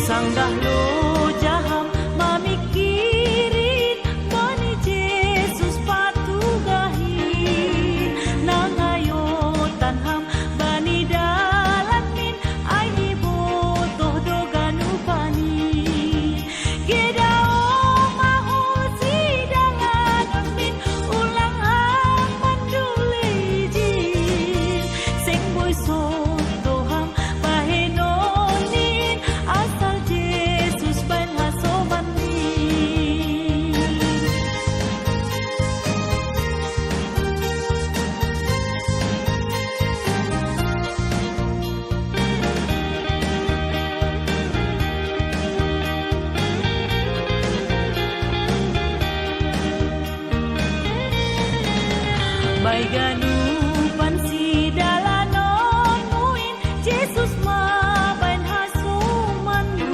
Sanggah lo jaham mamikirin Bani Jesus patugahin Nangayo tanham bani dalamin Aini botoh dogan upani Gedao mahul sidangan amin Ulang hang mandulijin Seng boy sotoham bahenonin Asal Jesus ban hasomanin Baiganupan si dalanon muin Jesus mabain hasumandu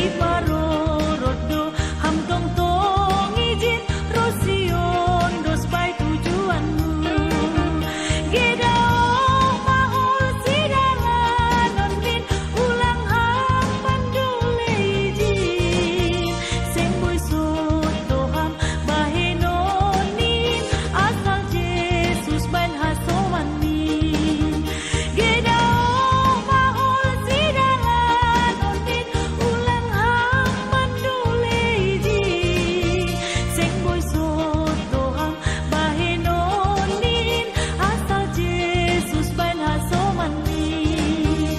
Iparorot do ham tong tong izin Rosion dos bai tujuanmu Gedao mahul si dalanon bin Ulang ham pandule izin Seng boy soto ham bahenonin Asal Jesus ban hasomanin Gedao mahul sidangan bin Ulang ham mandule izin Seng boy soto ham bahenonin Asal Jesus ban hasomanin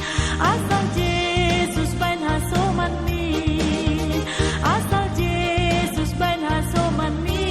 Asal Jesus ban hasomanin Asal Jesus ban hasomanin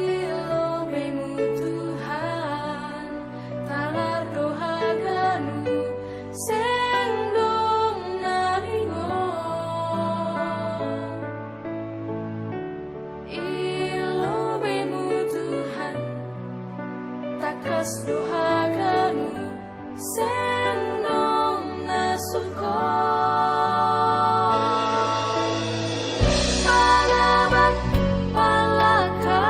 Ilomemu Tuhan, talar doha ganu, sendong naringo. Ilomemu Tuhan, takas doha ganu, sendong nasuko. Palabat palaka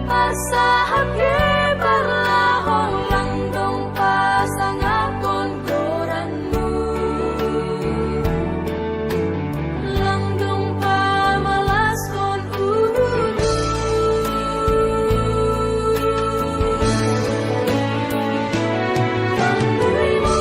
pasahap ye parlahong langdong pasangakon koranmu Langdong pamalaskon Pangmulimu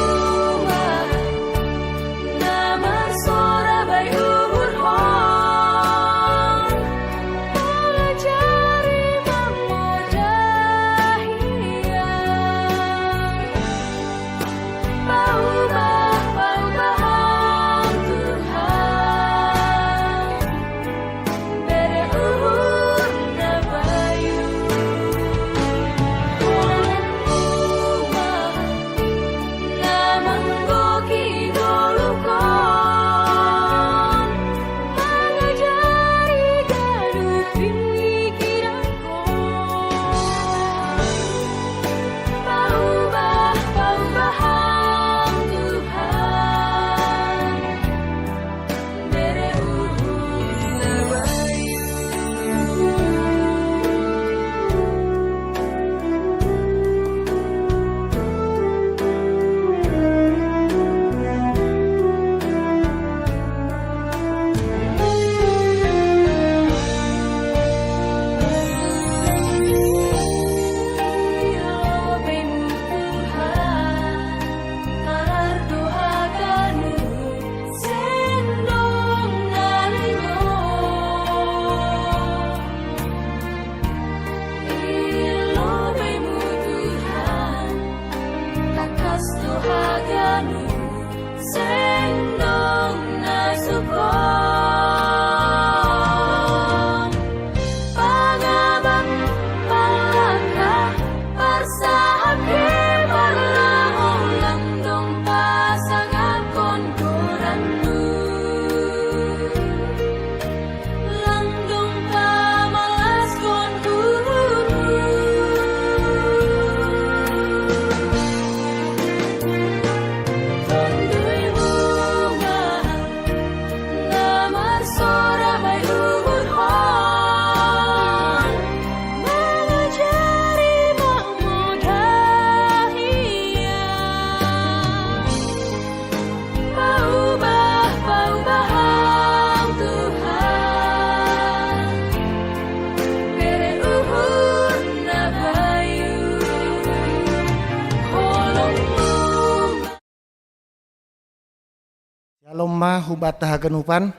Alomma hubata haganupan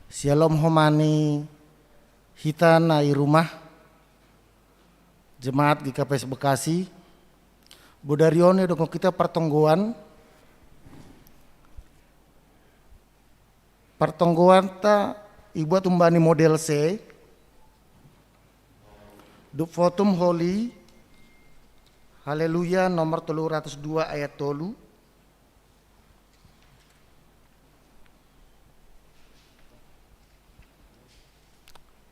Shalom homani hita nai rumah jemaat GKPS Bekasi Budarione dong kita pertonggoan ta ibu tumbani model C du fotum holy haleluya nomor 302 ayat 3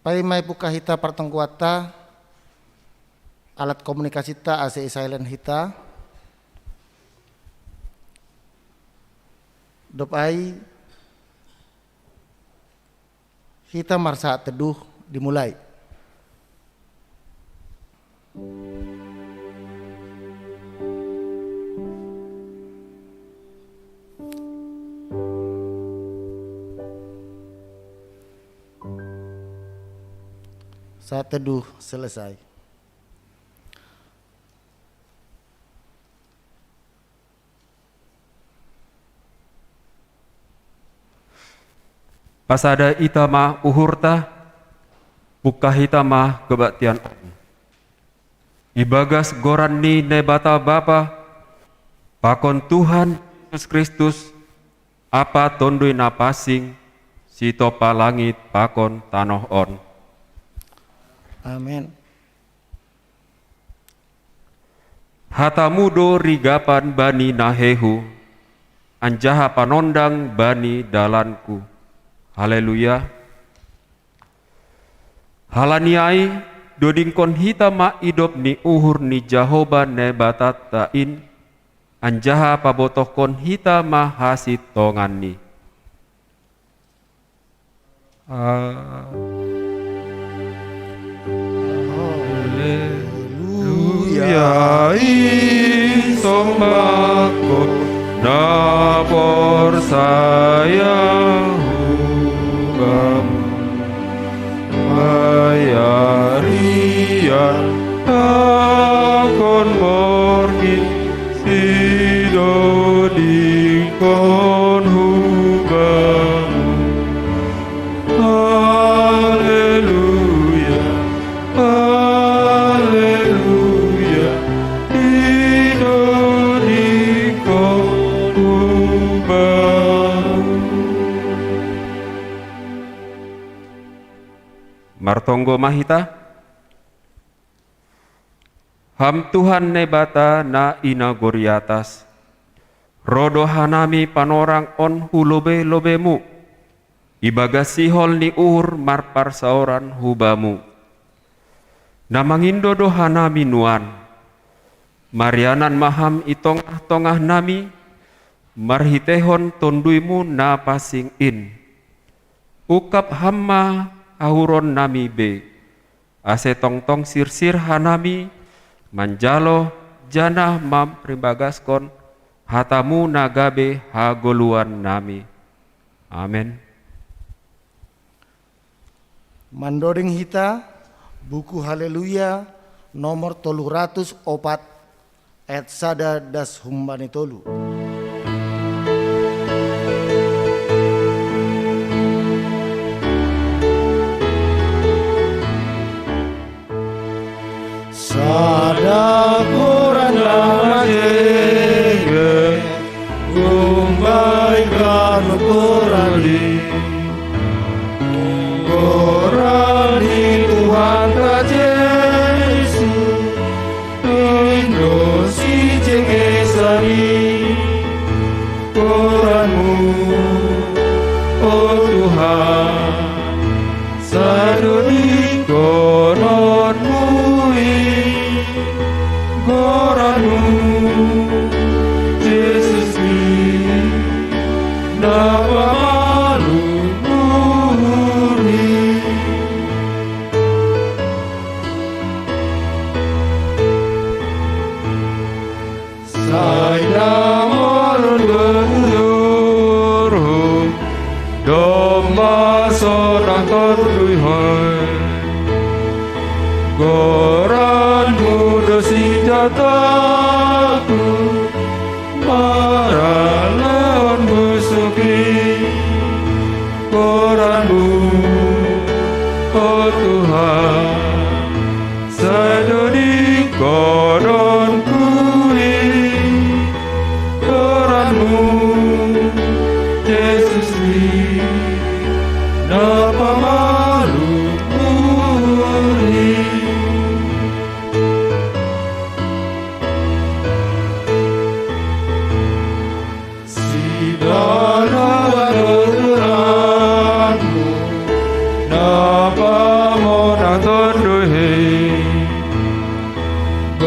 pai mai buka hita pertengkuata alat komunikasi ta AC silent hita dopai hita marsa teduh dimulai. Saat teduh selesai. Pasada itama uhurta buka hitama kebaktian ibagas goran ni nebata bapa pakon Tuhan Yesus Kristus apa tondui napasing si topa langit pakon tanoh on. Amin. Hatamudo rigapan bani nahehu anjaha panondang bani dalanku. Haleluya. Halaniai dodingkon hitama idop ni uhur ni Jahoba nebatat tain anjaha pabotohkon hitama hasit tongani. Haleluya isomako napor saya hubam ayarian akon morgi sido dikon hubam. Haleluya, haleluya, sido dikon hubam. Martonggo mahita ham Tuhan nebata na ina goriatas rodo hanami panorang on hulobe lobemu ibaga sihol ni ur marpar sauran hubamu namangindo do hanami nuan marianan maham itongah-tongah nami marhitehon tonduimu na pasing in ukap hamma ahuron nami be ase tong-tong sir-sir hanami manjalo janah mam pribagaskon hatamu nagabe hagoluan nami. Amin. Mandoring hita buku haleluya nomor 304 ayat sada das humbani tolu. Sada Quran lama jege Gumbai kan Quran di Tuhan ta Yesus Indo si jege sari Quranmu oh Tuhan saduri koronmu Goranmu Yesus nama malu murni saya menundur domba seorang terduhai Goranmu dosi jataku marah leon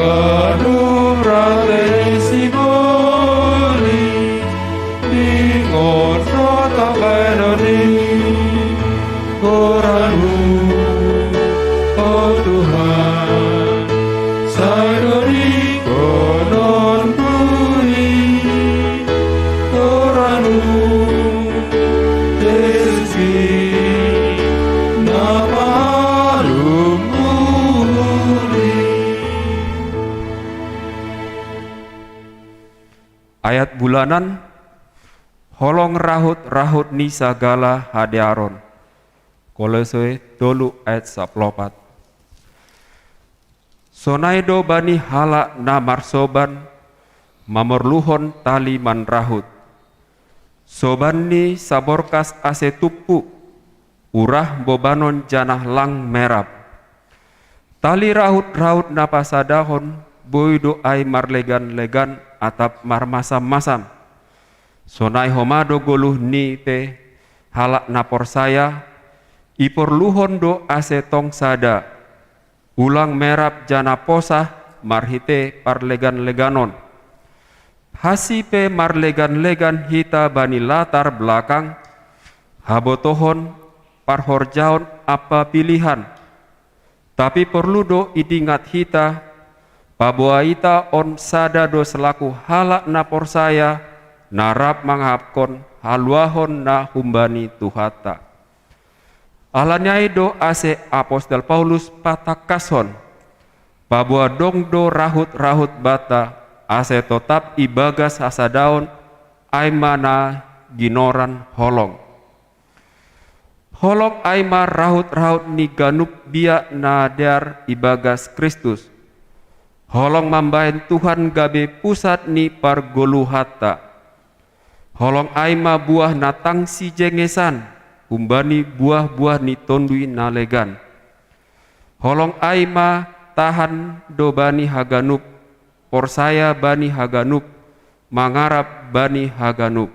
Gaduh rate sigoli Dingon sota kainoni Koranu Oh Tuhan Saidori konon bui Koranu Yesusi Napalum Ayat bulanan holong rahut ni sagala hadiaron. Kolose 3 ayat 14. Sonaido bani hala na marsoban mamorluhon tali man rahut. Soban ni saborkas ase tupu urah bobanon janah lang merap. Tali rahut na pasadahon boido ay marlegan-legan atap marmasam-masam. Sonai homado goluh ni te halak napor saya, ipor luhon do ase tong sada, ulang merap jana posah marhite parlegan-leganon. Hasipe marlegan-legan hita bani latar belakang, habotohon parhorjaon apa pilihan. Tapi perlu do idingat hita, pabuaita on sada do selaku halak napor saya, narap manghapkon haluahon na humbani tuhata. Alanyai do ase apostol Paulus patakason, pabua dong do rahut bata, ase tetap ibagas hasadaon, aimana ginoran holong. Holong aima rahut ni ganup biak nadar ibagas Kristus. Holong mambain Tuhan gabe pusat ni pargoluhata. Holong aima buah natang si jengesan, umbani buah-buah ni tondui nalegan. Holong aima tahan do bani haganup, porsaya bani haganup, mangarap bani haganup.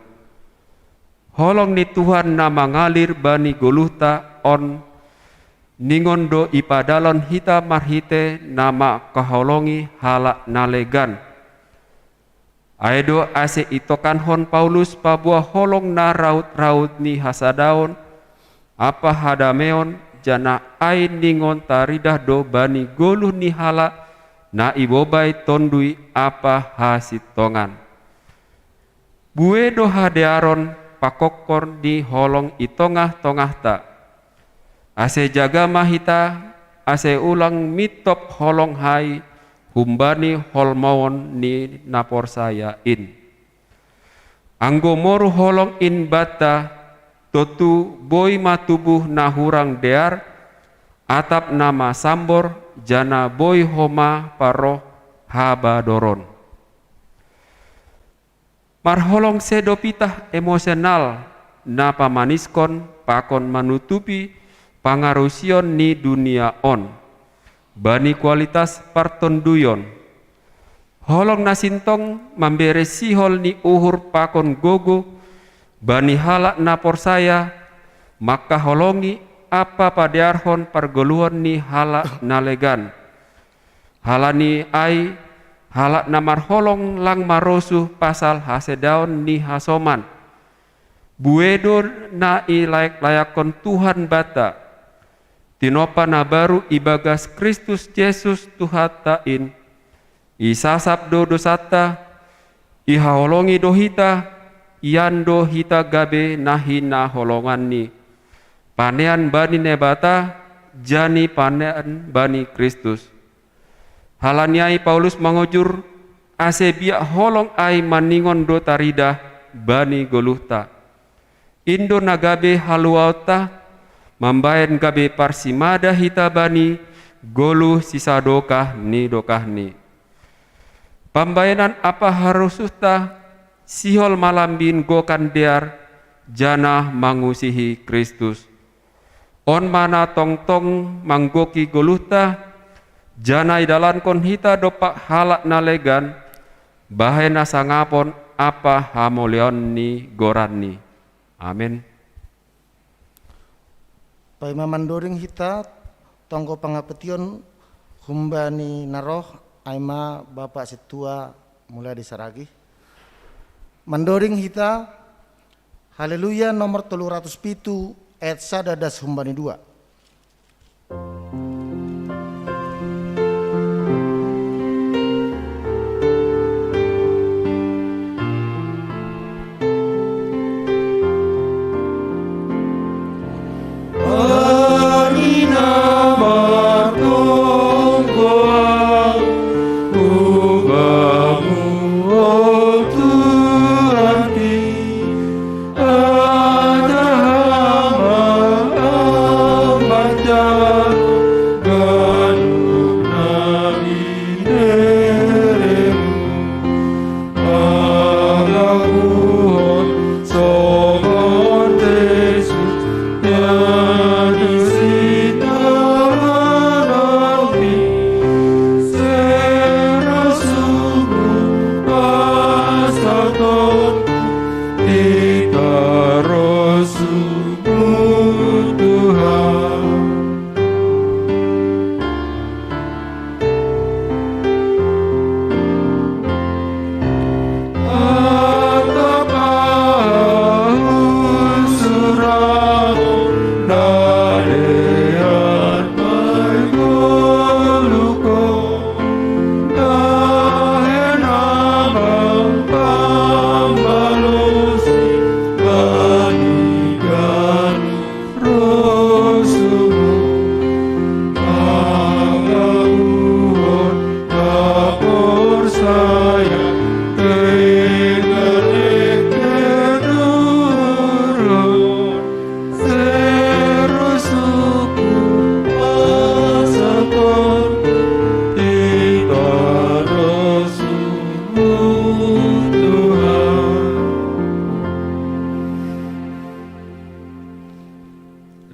Holong ni Tuhan na mangalir bani goluhta on ningon do ipadalon hita marhite nama kaholongi halak nalegan. Aedo ase itokan hon Paulus pabua holong na raut ni hasadaon apa hadameon jana ai ningon taridah do bani goluh ni halak na ibobai tondui apa hasitongan. Bue do hadearon pakokor di holong itongah-tongah ta. Ase jaga mahita, ase ulang mitop holong hai, humbani holmawon ni napor saya in. Anggo moru holong in bata, totu boy matubuh nahurang dear, atap nama sambor, jana boy homa paroh habadoron. Marholong sedopitah emosional na pamaniskon pakon manutupi pangarusion ni dunia on. Bani kualitas partonduyon. Holong nasintong memberi sihol ni uhur pakon gogo bani halak napor saya maka holongi apa padearhon pargoluan ni halak nalegan. Halani ai halak namar holong lang marosuh pasal hasedaon ni hasoman. Buedo na layakon Tuhan bata. Tinopa na baru ibagas Kristus Yesus tuhatain. Isasap do dosata. Ihaholongi do hita. Iando hita gabe nahi na holongan ni. Panean bani nebata. Jani panean bani Kristus. Halaniai Paulus mengujur ase biak holong ai maningon do tarida bani goluhta. Indo nagabe haluauta mambayan gabe parsimada hita bani goluh sisa dokah ni. Pambayanan apa harusuta sihol malambin gokan dear jana mangusihi Kristus. On mana tong manggoki goluhta jana idalan kon hita dopak halak nalegan bahena sangapon apa hamoleon ni goran ni. Amin. Pai mamandoring hita tonggo pangapetion humbani naroh aima Bapak Setua mulai disaragi. Mendoring hita Haleluya nomor 307 ayat 1 das humbani 2.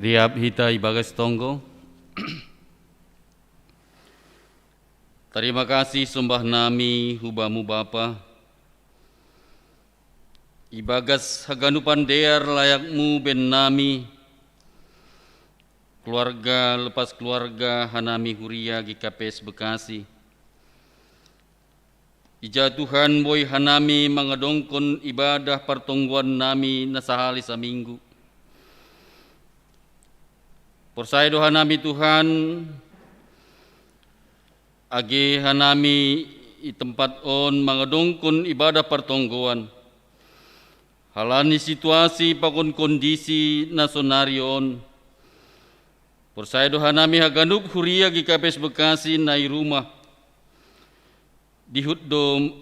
Riap hita ibagas tonggo. Terima kasih sembah nami hubamu Bapa. Ibagas haganupan dear layakmu ben nami. Keluarga lepas keluarga hanami huria GKPS Bekasi. Ija Tuhan boy hanami mangadongkon ibadah pertongguan nami nasahali saminggu. Porsai doa nami Tuhan, age hanami i tempat on mangadongkon ibadah pertonggoan. Halani situasi pakon kondisi nasonarion. Porsai doa nami haganup huria GKPS Bekasi nai rumah. Dihudom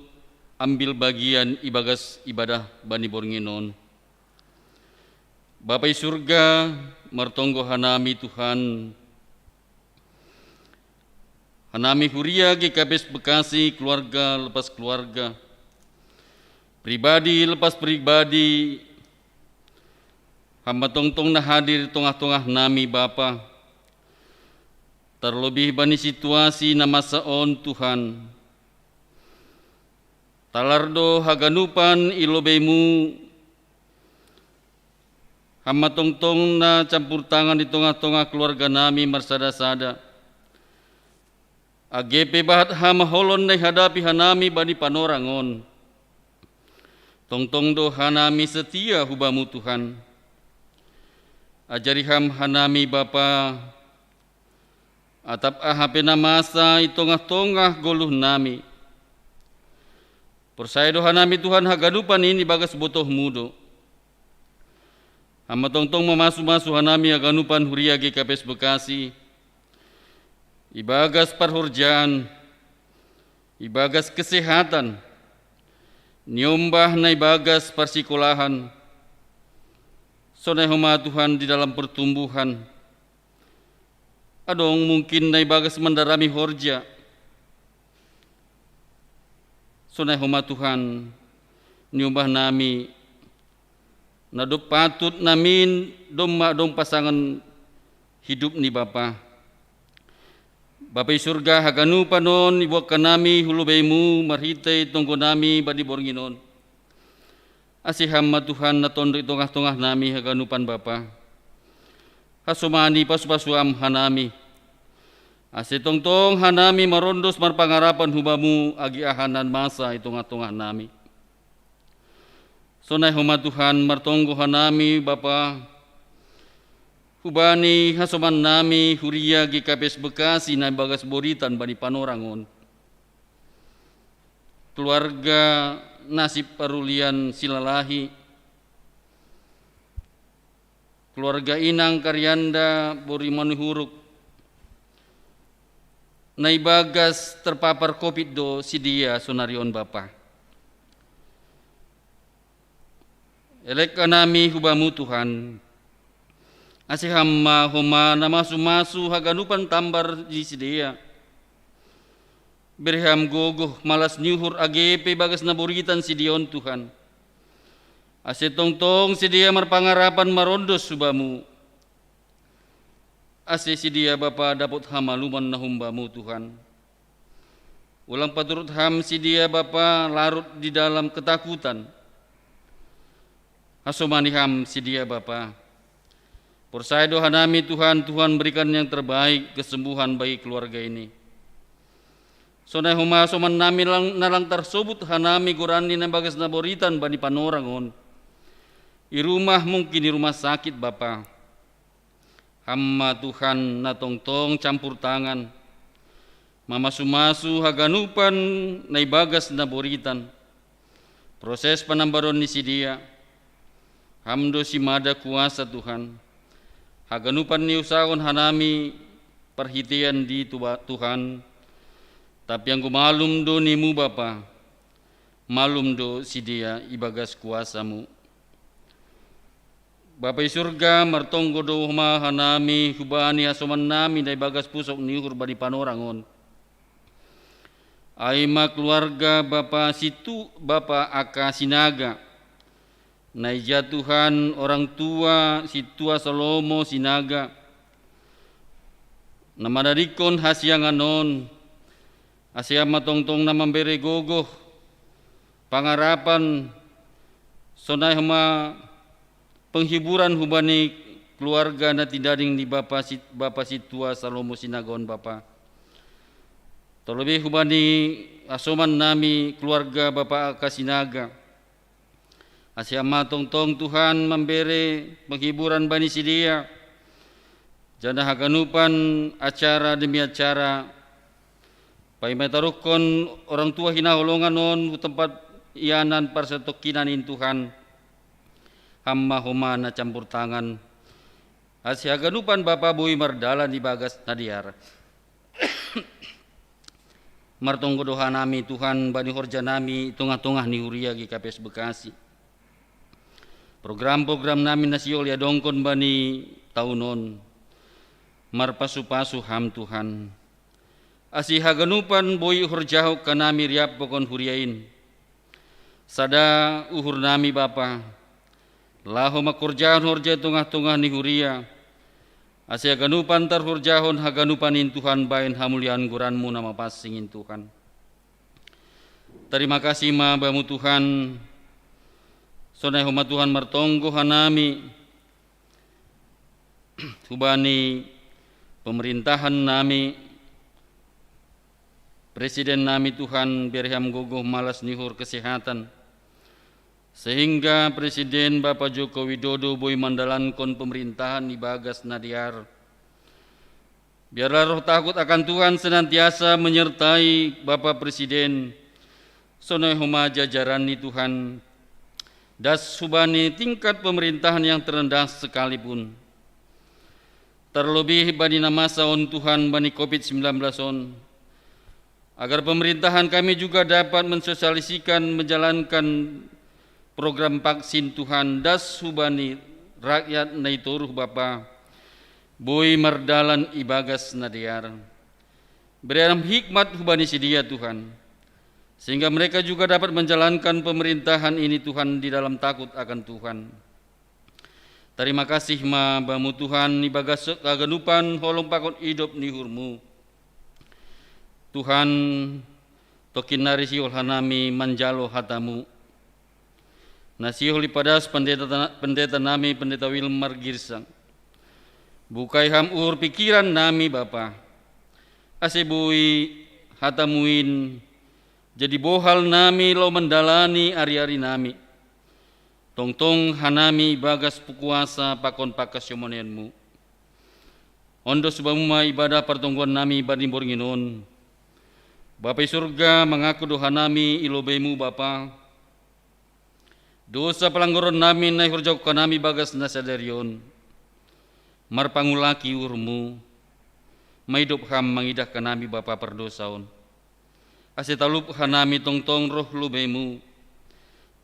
ambil bagian ibagas ibadah Bani Bornginon. Bapak surga, martonggo hanami Tuhan. Hanami huria GKPS Bekasi, keluarga lepas keluarga. Pribadi lepas pribadi. Hamba tongtong na hadir tengah-tengah nami Bapa. Terlebih bani situasi na masaon Tuhan. Talardo haganupan ilobemu. Hamba tongtong na campur tangan di tengah-tengah keluarga nami marsada-sada. AGP bahat hama holon na hadapi hanami bani panorangon. Tongtong do hanami setia hubamu Tuhan. Ajari ham hanami Bapa. Atap ahape na masa i tengah-tengah goluh nami. Persaya do hanami Tuhan haganupan ini bagas botoh mudo. Hamba tongtong memasu-masu hanami haganupan huria GKPS Bekasi. Ibagas perhurjaan, ibagas kesehatan, nyombah na ibagas persikolahan. Sonai homa Tuhan di dalam pertumbuhan. Adong mungkin na ibagas mendarami horja. Sonai homa Tuhan, nyombah nami nadop patut namin dom pasangan hidup ni Bapa. Bapa surga haganu panon ibuak kanami hulubaimu marhitay tunggu nami badi bornginon. Asih hamba Tuhan na tondo tongah-tongah nami haganupan Bapa. Hasumani pasu-pasuam hanami. Ase tongtong hanami marondos marpangarapan hubamu agi ahanan masa itunga-tunga nami. Sonai huma Tuhan martonggo hanami Bapa, hubani hasoman nami huria gi kapes Bekasi na bagas boritan bani panorangon. Keluarga nasib parulian silalahi, keluarga inang karyanda bori manuhuruk, naibagas terpapar COVID do sidia sonarion Bapa. Elek kanami hubamu Tuhan, asih hamma homa namasu-masu haganupan tambar di sidia. Berham gogoh malas nyuhur agepe bagas naburitan sidion Tuhan. Asih tongtong sidia marpangarapan marondos hubamu. Ase sidia Bapa dapat hamaluman na humbamu Tuhan. Ulang paturut ham sidia Bapa larut di dalam ketakutan. Hasomani ham sidia Bapa. Persaya doa nami Tuhan, Tuhan berikan yang terbaik kesembuhan bagi keluarga ini. Sonai huma soman nami nalang tersebut hanami gurani na bagas naboritan bani panorangon. I rumah mungkin di rumah sakit Bapa. Hamma Tuhan na tongtong campur tangan, mamasu-masu haganupan naibagas na boritan, proses penambaron ni sidia, hamdo simada kuasa Tuhan, haganupan ni usahaon hanami perhitian di Tuhan, tapi yang gumalum do nimu Bapa, malum do sidia ibagas kuasamu. Bapa surga martonggo do huma hanami hubani asoman nami dai bagas pusok niur badi panorangon. Aima keluarga Bapa situ Bapa aka sinaga. Naija Tuhan orang tua situa Salomo sinaga. Namadadikon hasianganon. Asyama tongtong namambere gogoh pangarapan sonai hama penghiburan hubani keluarga na tidading di Bapa situa Salomo sinagon Bapa. Terlebih hubani asoman nami keluarga Bapa kasinaga. Asyama tongtong Tuhan memberi penghiburan bani sidia. Jana haganupan acara demi acara. Pai metarukon orang tua hinaholongan on tempat ianan parsetokinan Tuhan. Hamma homa na campur tangan. Asya ganupan Bapa bui mardalan di bagas nadiar. Martonggo doha nami Tuhan bani horja nami tengah-tengah ni huria gi KPS Bekasi. Program-program nami nasiol ya dongkon bani taunon. Marpasu-pasu ham Tuhan. Asih haganupan bui horjahok kanami riap pokon huriain. Sada uhur nami Bapa. Laho makurjahon horja tengah-tengah ni huria. Asya ganupan tar hurjahon haganupanin Tuhan bain hamulian guranmu nama pasingin Tuhan. Terima kasih ma bamu Tuhan. Sonai homa Tuhan martonggo hanami. Hubani pemerintahan nami. Presiden nami Tuhan berham gogoh malas nihur kesehatan. Sehingga Presiden Bapak Joko Widodo boy mandalankon pemerintahan di bagas nadiar. Biarlah roh takut akan Tuhan senantiasa menyertai Bapak Presiden. Sonai homa jajaran ni Tuhan. Das subani tingkat pemerintahan yang terendah sekalipun. Terlebih bani masa on Tuhan bani COVID-19 on. Agar pemerintahan kami juga dapat mensosialisikan menjalankan program vaksin Tuhan das hubani rakyat naituruh Bapa boy mardalan ibagas nadiar beriam hikmat hubani sidia Tuhan sehingga mereka juga dapat menjalankan pemerintahan ini Tuhan di dalam takut akan Tuhan. Terima kasih ma bamu Tuhan ibagas kaganupan holong pakon hidup nihurmu Tuhan tokin narisi olhanami manjalo hatamu. Nasihuli padas pendeta nami pendeta Wilmar Girsang. Bukai ham pikiran nami Bapa. asebui hatamuin jadi bohal nami lo mendalani ari-ari nami. Tong-tong hanami bagas pukuasa pakon pakas yomonenmu. Ondo subamuma ibadah pertongguan nami ibadin bornginon. Bapai surga mengaku doha nami ilobemu Bapa. Dosa pelanggaran nami naik hurjau nami bagas nasadarion. Marpangulaki urmu. Maidup ham mengidah nami Bapa perdosaon. Ase talup hanami tong-tong roh lubemu.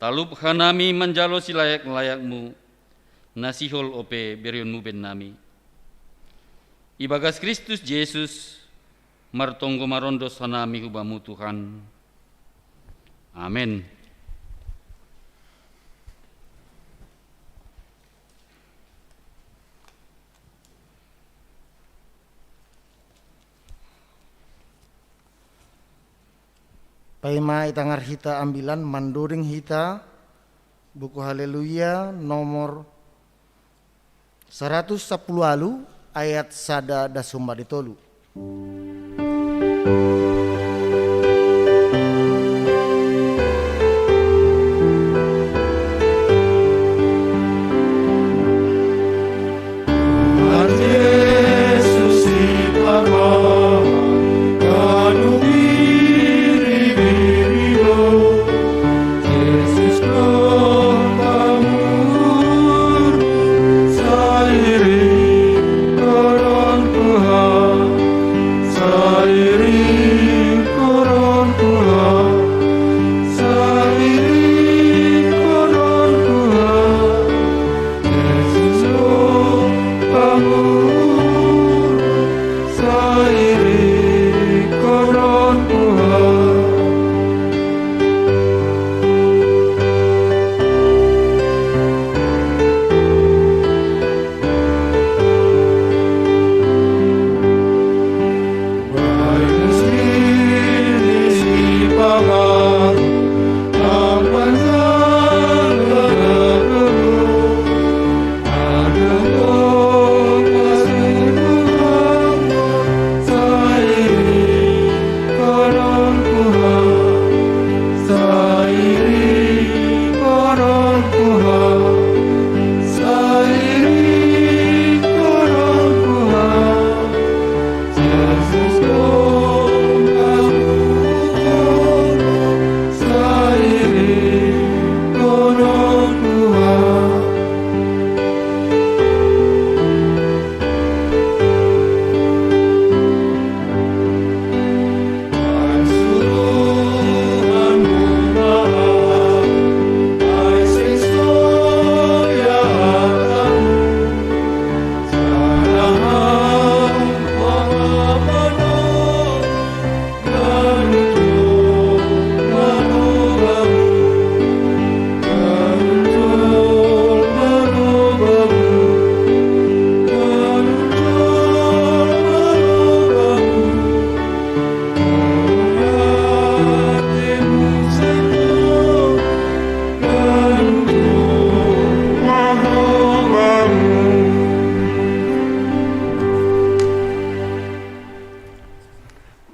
Talup hanami menjalo si layak-layakmu. Nasihol ope berionmu ben nami. Ibagas Kristus Yesus. Martonggo marondos hanami hubamu Tuhan. Amin. Paima itangar hita ambilan manduring hita buku Haleluya nomor 110 ayat sada dasumba ditolu.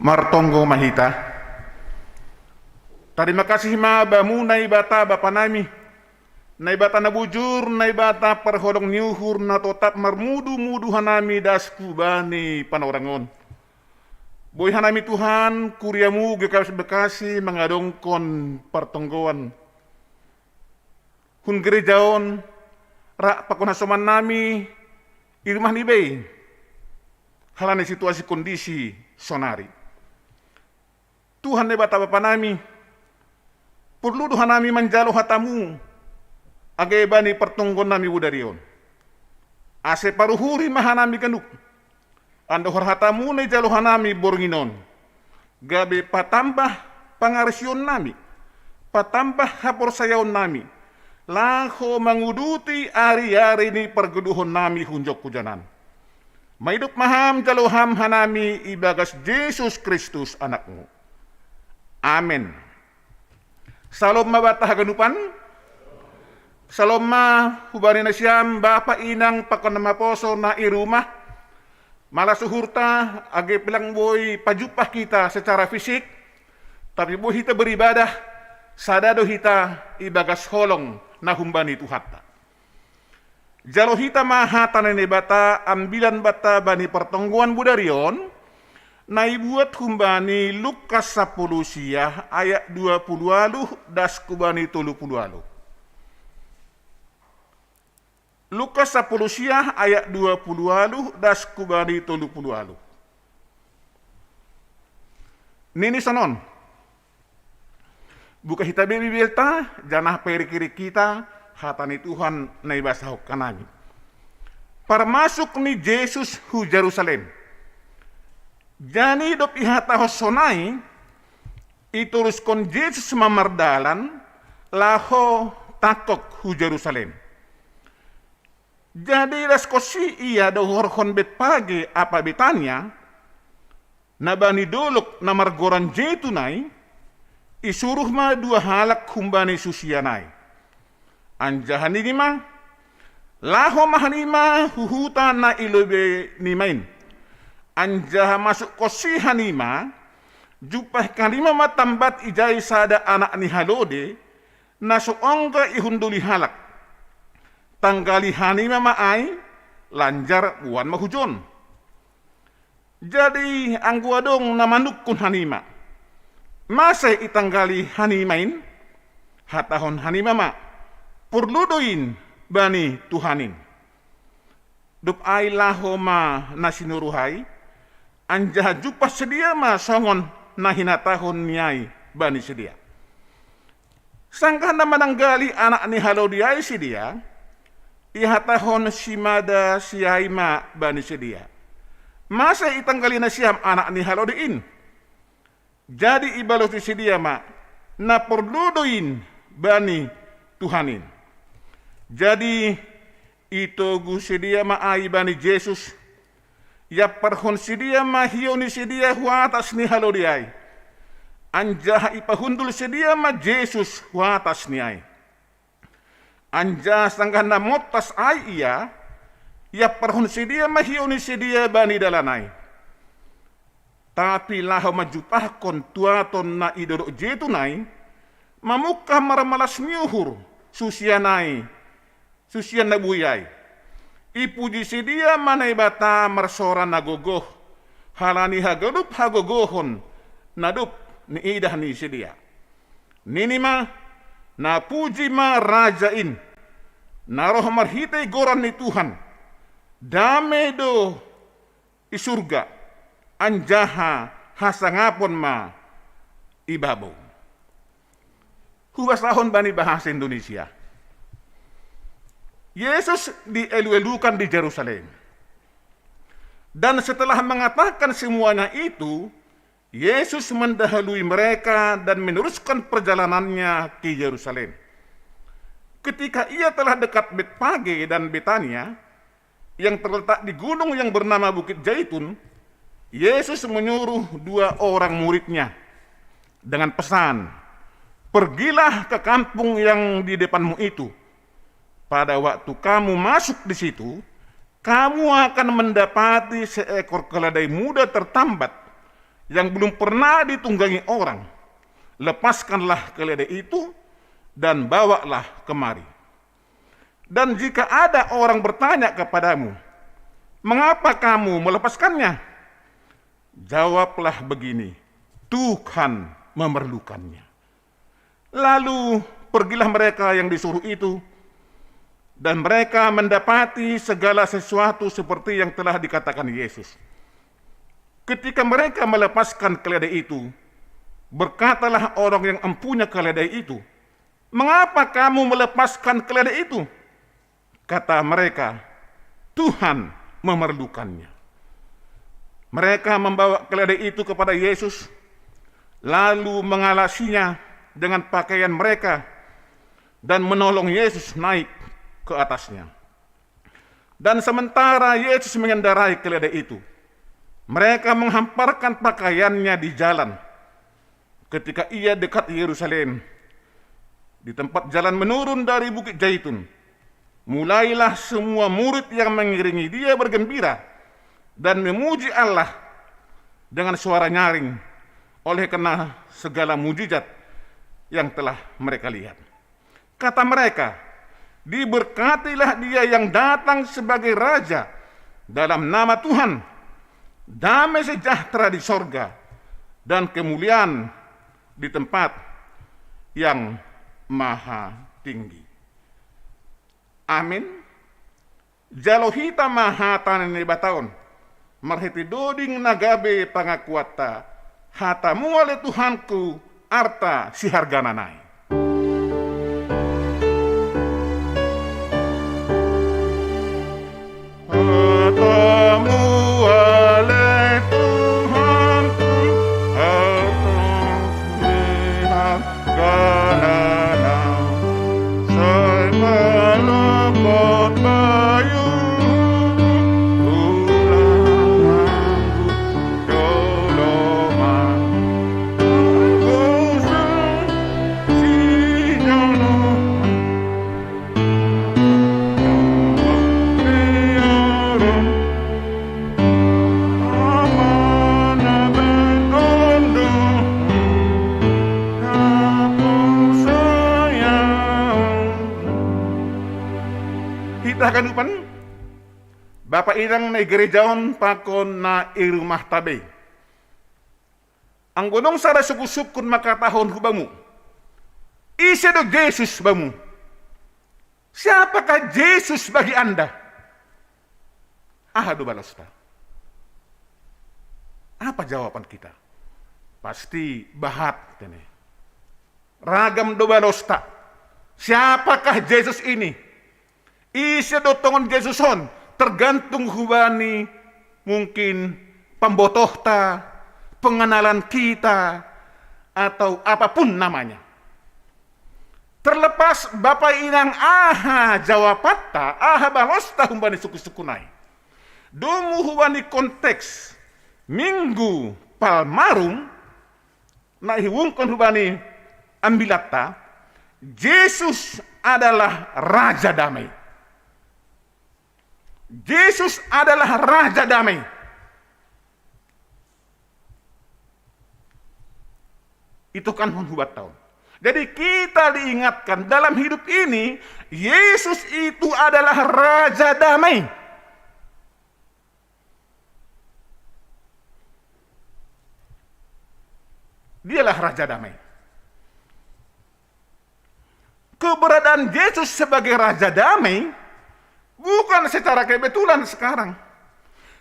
Martonggo mahita. Terima kasih mabamu nai bata bapa nami. Nai bata na bujur, nai bata perholong niuhur na totat marmudu-mudu hanami das kubani panorangon. Boy hanami Tuhan, kuriamu gekas bekasi mengadongkon pertonggoan. Hun gerejaon, rak pakonasoman nami, irumah nibay. Halane situasi kondisi sonari. Tuhan ne bata bapa nami, perlu Tuhan nami menjalo hatamu, agai bani pertonggon nami budarion. Ase paruhuri mahanami kanuk, ando hatamu ne jalo hanami bornginon. Gabe patambah pangarsion nami, patambah hapor sayaon nami, laho menguduti ari-ari ni pergeduhon nami hunjok kujanan. Maiduk maham jalo ham hanami ibagas Yesus Kristus anakmu. Amin. Salom mabata haganupan. Salom ma hubani na siyam bapa inang pakon na maposo na irumah. Malah suhurta age bilang boy pajupah kita secara fisik, tapi boy kita beribadah sadado kita ibagas holong na humbani Tuhatta. Jalo hita mahata nene bata ambilan bata bani pertongguan budarion na ibuat humbani Lukas 10 ayat 20 das kubani 30. Lukas 10 ayat 20 das kubani 30. Nini sanon. Buka hita bibelta janah peri-kiri kita hatani Tuhan na ibasahok kanami. Para masuk ni Jesus hu Jerusalem. Jani dop ihata hosonai ituruskon Jesus mamardalan laho takok hu Jerusalem. Jadi raskosi ia dohorhon bet pagi apa betanya nabani dolok na margoran jetunai isuruh ma dua halak humbani susianai. Anjahan ini mah laho mahanima huhuta na ilobe nimain. Anjah masuk kosi hanima jupah kanima matambat ijai sada anak ni halode na soongga ihunduli halak. Tanggali hanima maai lanjar wan mahujon. Jadi angguadong namanukun hanima. Masa itanggali hanimain hatahon hanima ma purludoin bani Tuhanin. Dup ai laho ma nasinuruhai anjah jupas sedia ma songon nahinatahon niai bani sedia. Sangka na mananggali anak ni halodiai sedia ihatahon simada siaima bani sedia. Masa itanggali na siam anak ni halodiin. Jadi ibaloti sedia ma na perludoin bani Tuhanin. Jadi itu gu sedia ma ai bani Jesus ya perhon sedia ma hioni sedia huatas ni halodiai. Anjah ipahundul sedia ma Jesus huatas ni ai. Anjah sangkan na motas ai ia ya perhon sedia ma hioni sedia bani dalanai. Tapi laho majupah kon tuaton na idorok jetunai mamuka maramalas nyuhur susianai susian nabuyai. Ipuji sedia manai bata marsora nagogoh halani hagodup hagogohon nadup ni idah ni sedia. Nini ma na puji ma rajain naroh marhite goran ni Tuhan dame do isurga anjaha hasangapon ma ibabo. Huwasahon bani bahasa Indonesia. Yesus dielu-elukan di Yerusalem. Dan setelah mengatakan semuanya itu, Yesus mendahului mereka dan meneruskan perjalanannya ke Yerusalem. Ketika ia telah dekat Betfage dan Betania, yang terletak di gunung yang bernama Bukit Zaitun, Yesus menyuruh 2 orang muridnya dengan pesan, "Pergilah ke kampung yang di depanmu itu. Pada waktu kamu masuk di situ, kamu akan mendapati seekor keledai muda tertambat yang belum pernah ditunggangi orang. Lepaskanlah keledai itu dan bawalah kemari. Dan jika ada orang bertanya kepadamu, mengapa kamu melepaskannya? Jawablah begini, Tuhan memerlukannya." Lalu pergilah mereka yang disuruh itu, dan mereka mendapati segala sesuatu seperti yang telah dikatakan Yesus. Ketika mereka melepaskan keledai itu, berkatalah orang yang empunya keledai itu, "Mengapa kamu melepaskan keledai itu?" Kata mereka, "Tuhan memerlukannya." Mereka membawa keledai itu kepada Yesus, lalu mengalasinya dengan pakaian mereka dan menolong Yesus naik ke atasnya. Dan sementara Yesus mengendarai keledai itu, mereka menghamparkan pakaiannya di jalan. Ketika ia dekat Yerusalem, di tempat jalan menurun dari Bukit Zaitun, mulailah semua murid yang mengiringi dia bergembira dan memuji Allah dengan suara nyaring oleh karena segala mujizat yang telah mereka lihat. Kata mereka, diberkatilah dia yang datang sebagai raja dalam nama Tuhan, damai sejahtera di sorga dan kemuliaan di tempat yang maha tinggi. Amin. Jalo hita maha tanan ni bataon, marhiti doding nagabe pangakuata, hatamu oleh Tuhanku arta si hargananai. Hatamu oleh Tuhanku arta si hargananai. Say malakot bayu ulang doloman. Kita kanupan Bapak irang na gerejaon pakon na irumah tabe. Ang gunong sara sukusuk kun makatahon hubamu. Isa do Jesus bamu. Siapakah Yesus bagi Anda? Ahadu balasta. Apa jawaban kita? Pasti bahat tene. Ragam do balosta. Siapakah Yesus ini? Isa do tongon Jesuson, tergantung hubani mungkin pembotohta, pengenalan kita, atau apapun namanya. Terlepas Bapak inang aha jawapatta, aha balosta humbani suku-sukunai. Domu hubani konteks minggu palmarum, na hiwungkon hubani ambilatta, Yesus adalah Raja Damai. Yesus adalah Raja Damai. Itu kan hubat tahun. Jadi kita diingatkan dalam hidup ini, Yesus itu adalah Raja Damai. Dialah Raja Damai. Keberadaan Yesus sebagai Raja Damai bukan secara kebetulan sekarang,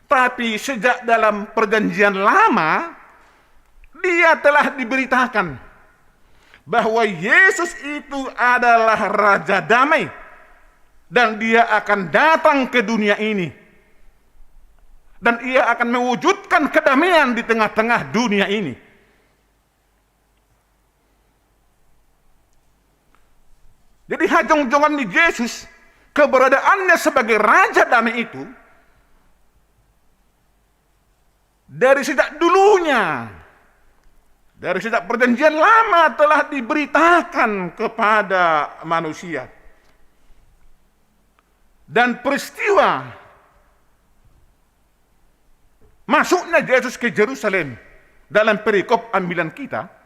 tapi sejak dalam perjanjian lama, dia telah diberitakan bahwa Yesus itu adalah Raja Damai, dan dia akan datang ke dunia ini, dan ia akan mewujudkan kedamaian di tengah-tengah dunia ini. Jadi hajong-jongan di Yesus, keberadaannya sebagai Raja Damai itu dari sejak dulunya, dari sejak perjanjian lama telah diberitakan kepada manusia. Dan peristiwa masuknya Yesus ke Yerusalem dalam perikop ambilan kita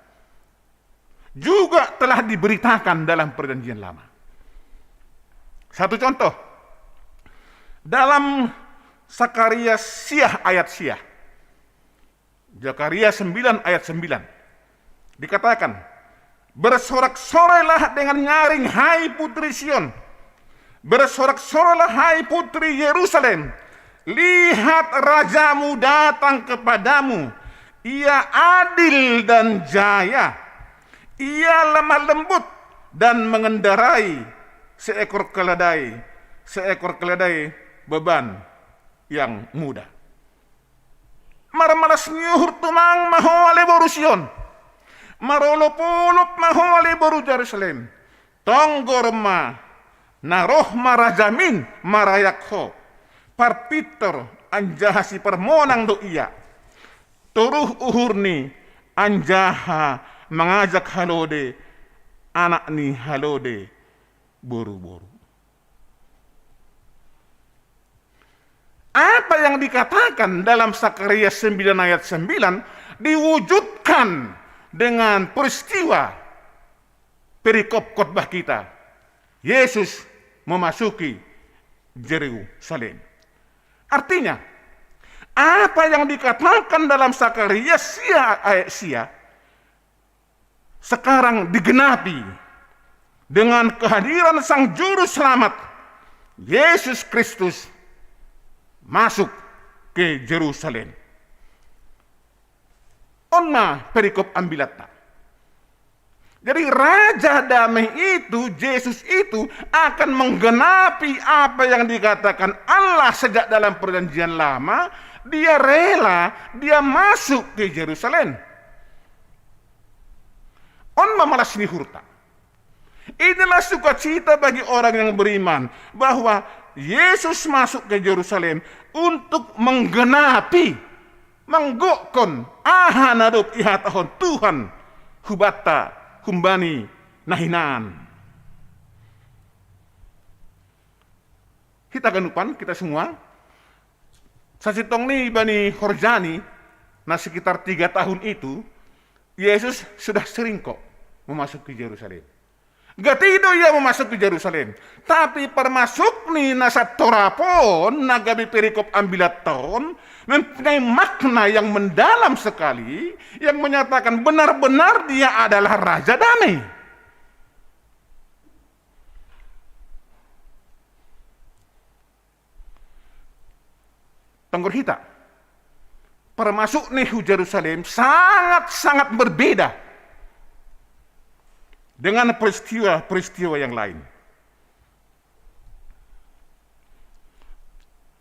juga telah diberitakan dalam perjanjian lama. Satu contoh, dalam Zakaria Siah ayat Siah, Zakaria 9 ayat 9, dikatakan, bersorak-sorailah dengan nyaring, hai putri Sion, bersorak-sorailah hai putri Yerusalem, lihat rajamu datang kepadamu, ia adil dan jaya, ia lemah lembut dan mengendarai seekor keledai beban yang mudah. Maramalas nyuhur tumang mahole boru Sion, marolopolop mahole boru Jerusalem, tonggorma naroh marajamin marayakho, parpiter anjahasi permonang do iya, turuh uhurni anjaha mengajak halode, anak ni halode, boru-boru. Apa yang dikatakan dalam Sakarya 9 ayat 9 diwujudkan dengan peristiwa perikop khotbah kita. Yesus memasuki Yerusalem. Artinya, apa yang dikatakan dalam Sakarya ayat sia sekarang digenapi dengan kehadiran Sang Juru Selamat Yesus Kristus masuk ke Yerusalem. Onna perikop ambilatna. Jadi Raja Damai itu, Yesus itu akan menggenapi apa yang dikatakan Allah sejak dalam Perjanjian Lama. Dia rela, dia masuk ke Yerusalem. Onna malas nihurta. Inilah sukacita bagi orang yang beriman bahwa Yesus masuk ke Yerusalem untuk menggenapi, menggokon ahanadop ihatahon Tuhan hubata humbani nahinan. Kita ganupan, kita semua sasitong ni bani Horjani nah sekitar 3 tahun itu Yesus sudah sering kok memasuki Yerusalem. Gatido ia memasuk ke Yerusalem. Tapi permasuk ni nasa torapon nagabi perikop ambilaton mempunyai makna yang mendalam sekali yang menyatakan benar-benar dia adalah Raja Damai. Tenggur hita. Permasuk nih Yerusalem sangat-sangat berbeda dengan peristiwa-peristiwa yang lain.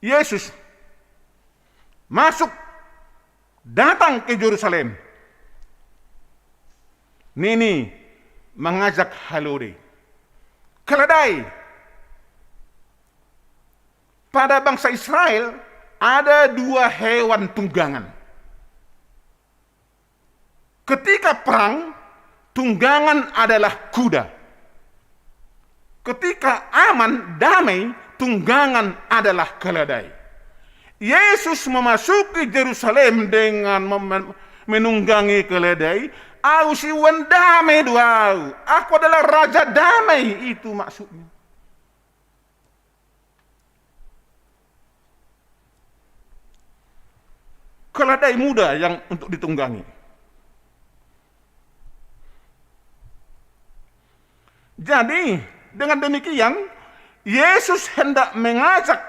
Yesus masuk, datang ke Yerusalem. Nini mengajak halore. Keledai. Pada bangsa Israel ada 2 hewan tunggangan. Ketika perang, tunggangan adalah kuda. Ketika aman, damai, tunggangan adalah keledai. Yesus memasuki Yerusalem dengan menunggangi keledai. Aku si damai duau. Aku adalah Raja Damai, itu maksudnya. Keledai muda yang untuk ditunggangi. Jadi, dengan demikian, Yesus hendak mengajak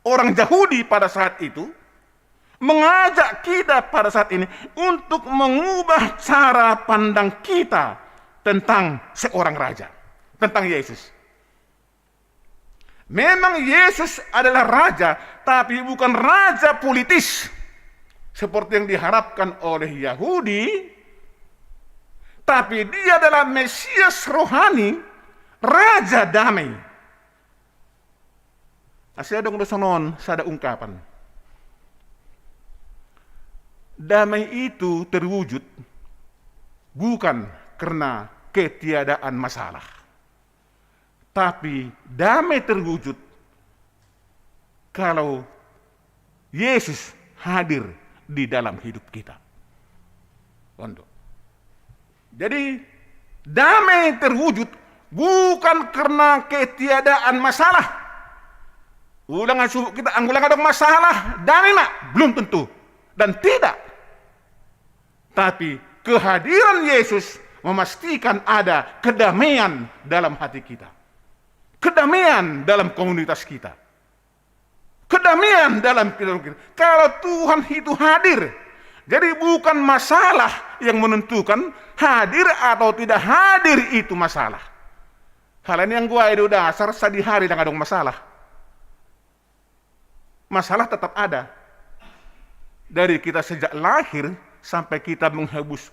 orang Yahudi pada saat itu, mengajak kita pada saat ini untuk mengubah cara pandang kita tentang seorang raja, tentang Yesus. Memang Yesus adalah raja, tapi bukan raja politis seperti yang diharapkan oleh Yahudi. Tapi dia adalah Mesias rohani, Raja Damai. Asya dong dosonon, sada ungkapan. Damai itu terwujud bukan karena ketiadaan masalah. Tapi damai terwujud kalau Yesus hadir di dalam hidup kita. Untuk jadi damai terwujud bukan karena ketiadaan masalah. Ulangan subuh kita anggulang ada masalah, damai mak belum tentu dan tidak. Tapi kehadiran Yesus memastikan ada kedamaian dalam hati kita, kedamaian dalam komunitas kita, kedamaian dalam kehidupan kita. Kalau Tuhan itu hadir, jadi bukan masalah yang menentukan hadir atau tidak hadir itu masalah. Hal ini yang gua itu dasar sadi hari dan ada masalah. Masalah tetap ada. Dari kita sejak lahir sampai kita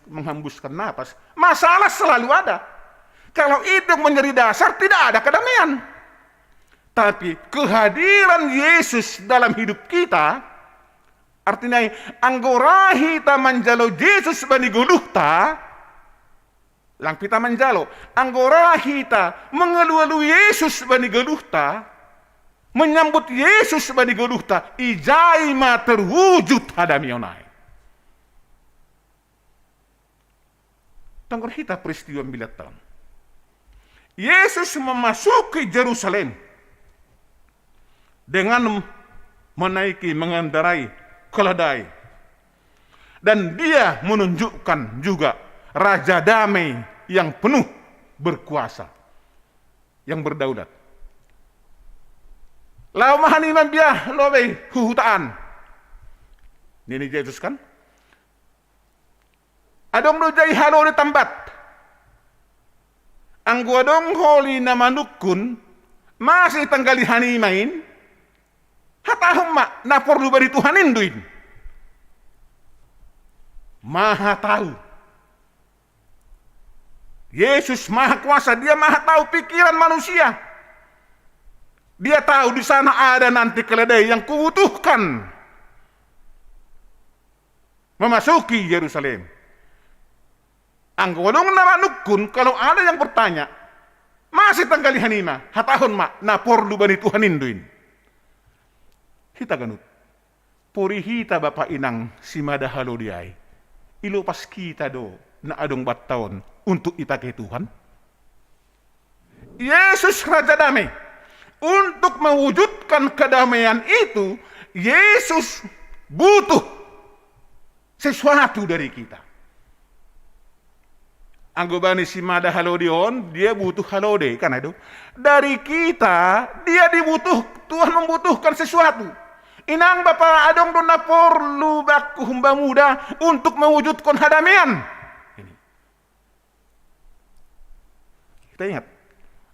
menghembuskan napas, masalah selalu ada. Kalau itu menjadi dasar, tidak ada kedamaian. Tapi kehadiran Yesus dalam hidup kita, artinya anggorahi ta manjalo Yesus bani guluhta, lang pita manjalo anggorahi ta mengelualu Yesus bani guluhta, menyambut Yesus bani geluhta ijai ma terwujud hadamionai. Tanggal hita peristiwa milatan. Yesus memasuki Yerusalem dengan menaiki mengendarai keledai, dan dia menunjukkan juga Raja Damai yang penuh berkuasa, yang berdaulat. Lau mahani man biah lobe huhutaan. Ini Yesus kan? Adong do jai halo di tambat. Ang guadong holi na manukun masih tanggali hanimain. Hatahum mak na perlu bari Tuhanin duin. Maha tahu. Yesus maha kuasa, dia maha tahu pikiran manusia. Dia tahu di sana ada nanti keledai yang kubutuhkan memasuki Yerusalem. Anggodong nama nukun, kalau ada yang bertanya, masih tanggali hanima, hatahon mak, na porlu bani Tuhanin duin. Hita ganut, puri hita bapak inang si madahalo diay, ilupas kita do na adong battaon untuk ipake Tuhan. Yesus Raja Damai, untuk mewujudkan kedamaian itu, Yesus butuh sesuatu dari kita. Anggobani si mada halodion, dia butuh halode, kan itu. Dari kita, dia Tuhan membutuhkan sesuatu. Inang Bapak adong do na porlu baku humba muda untuk mewujudkan hadamian. Ini. Kita ingat.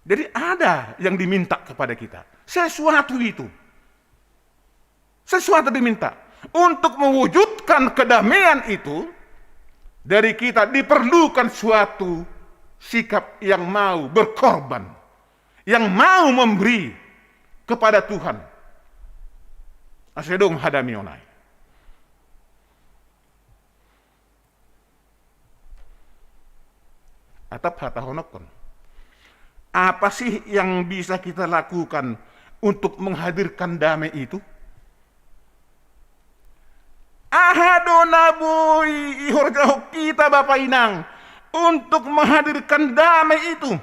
Jadi ada yang diminta kepada kita. Sesuatu itu. Sesuatu diminta. Untuk mewujudkan kedamaian itu, dari kita diperlukan suatu sikap yang mau berkorban, yang mau memberi kepada Tuhan. Asedong hadamionai. Atap hatahonokon. Apa sih yang bisa kita lakukan untuk menghadirkan damai itu? Ahadona boy ihorjahok kita Bapak Inang untuk menghadirkan damai itu.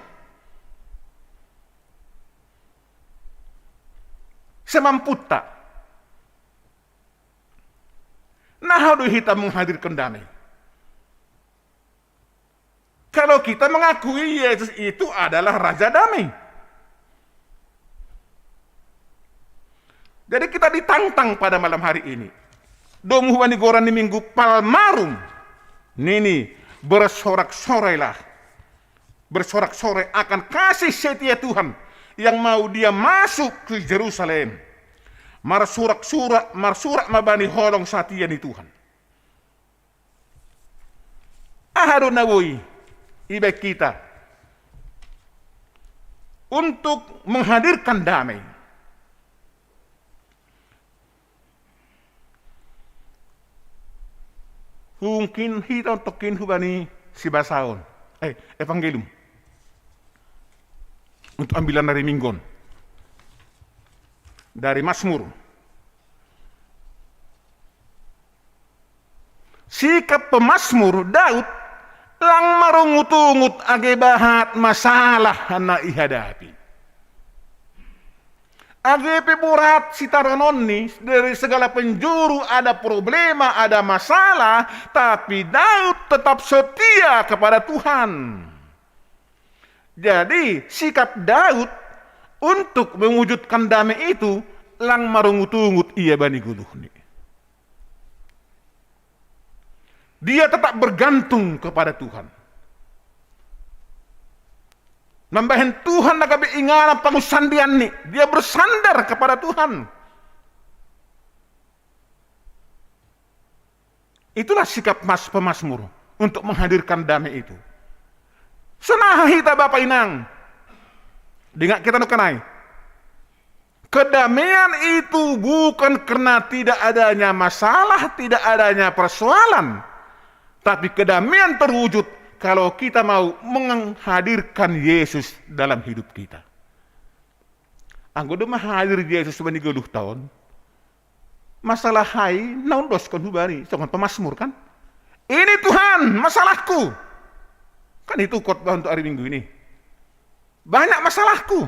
Semamputa. Nah, how kita menghadirkan damai? Kalau kita mengakui Yesus itu adalah Raja Damai. Jadi kita ditantang pada malam hari ini. Domu wani goran di minggu Palmarum. Nini bersorak-sorailah. Bersorak-sorai akan kasih setia Tuhan yang mau dia masuk ke Yerusalem. Marsurak mabani holong satia di Tuhan. Ahadun nawui ibek kita untuk menghadirkan damai. Mungkin kita untukin hubani si basaon. Evangelium. Untuk ambilan dari Minggon. Dari Mazmur. Sikap pemazmur Daud lang marungut-ungut agebahat masalah na ihadapi. Agepe burat si taranonni dari segala penjuru ada problema, ada masalah, tapi Daud tetap setia kepada Tuhan. Jadi sikap Daud untuk mewujudkan damai itu lang marungut-ungut ia bani guluhni. Dia tetap bergantung kepada Tuhan. Nambahin Tuhan nagabi ingana pangusandian ni. Dia bersandar kepada Tuhan. Itulah sikap pemazmur untuk menghadirkan damai itu. Senah hita Bapak Inang. Dengar kita nukanai. Kedamaian itu bukan karena tidak adanya masalah, tidak adanya persoalan. Tapi kedamaian terwujud kalau kita mau menghadirkan Yesus dalam hidup kita. Anggo do hadir Yesus bani 20 tahun. Masalah hai naundos kon hubari, songon pemasmur kan? Ini Tuhan, masalahku. Kan itu khotbah untuk hari Minggu ini. Banyak masalahku.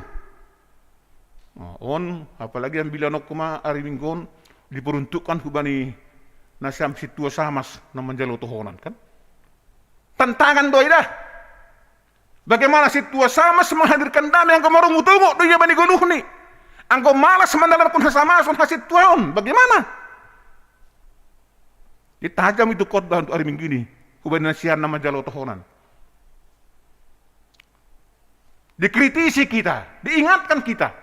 Apalagi yang bilanok kuma hari Minggu diperuntukkan hubani nasyam situa samas na menjalo tohonan kan? Tantangan doi dah. Bagaimana situa samas menghadirkan damai yang kemaru tunggu doi bani goluh nih. Angko malas mendalarkan hasamasun hasit tuaon. Bagaimana? Ditajam itu khotbah untuk hari Minggu ini. Hubani nasihan nama jalo tohonan. Dikritisi kita, diingatkan kita.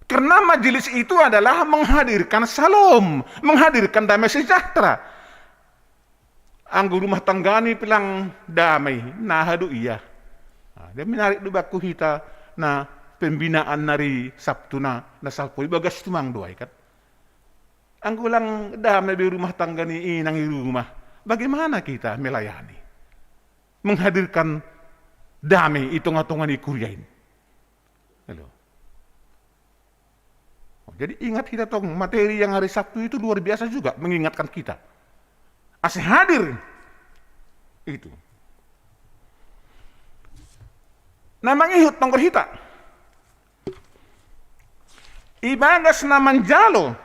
Karena majelis itu adalah menghadirkan salam, menghadirkan damai sejahtera. Anggo rumah tanggani pilang damai, nah hadu iya. Dia menarik du baku kita, nah pembinaan nari Sabtu na salpoi bagas tumang doai kan. Anggo lang damai di rumah tanggani inang di rumah. Bagaimana kita melayani? Menghadirkan damai hitung-hitungan di kuryain. Halo. Jadi ingat kita tong materi yang hari Sabtu itu luar biasa juga mengingatkan kita. Asih hadir itu. Namang ihut tongkor hita. Ibagas naman jalo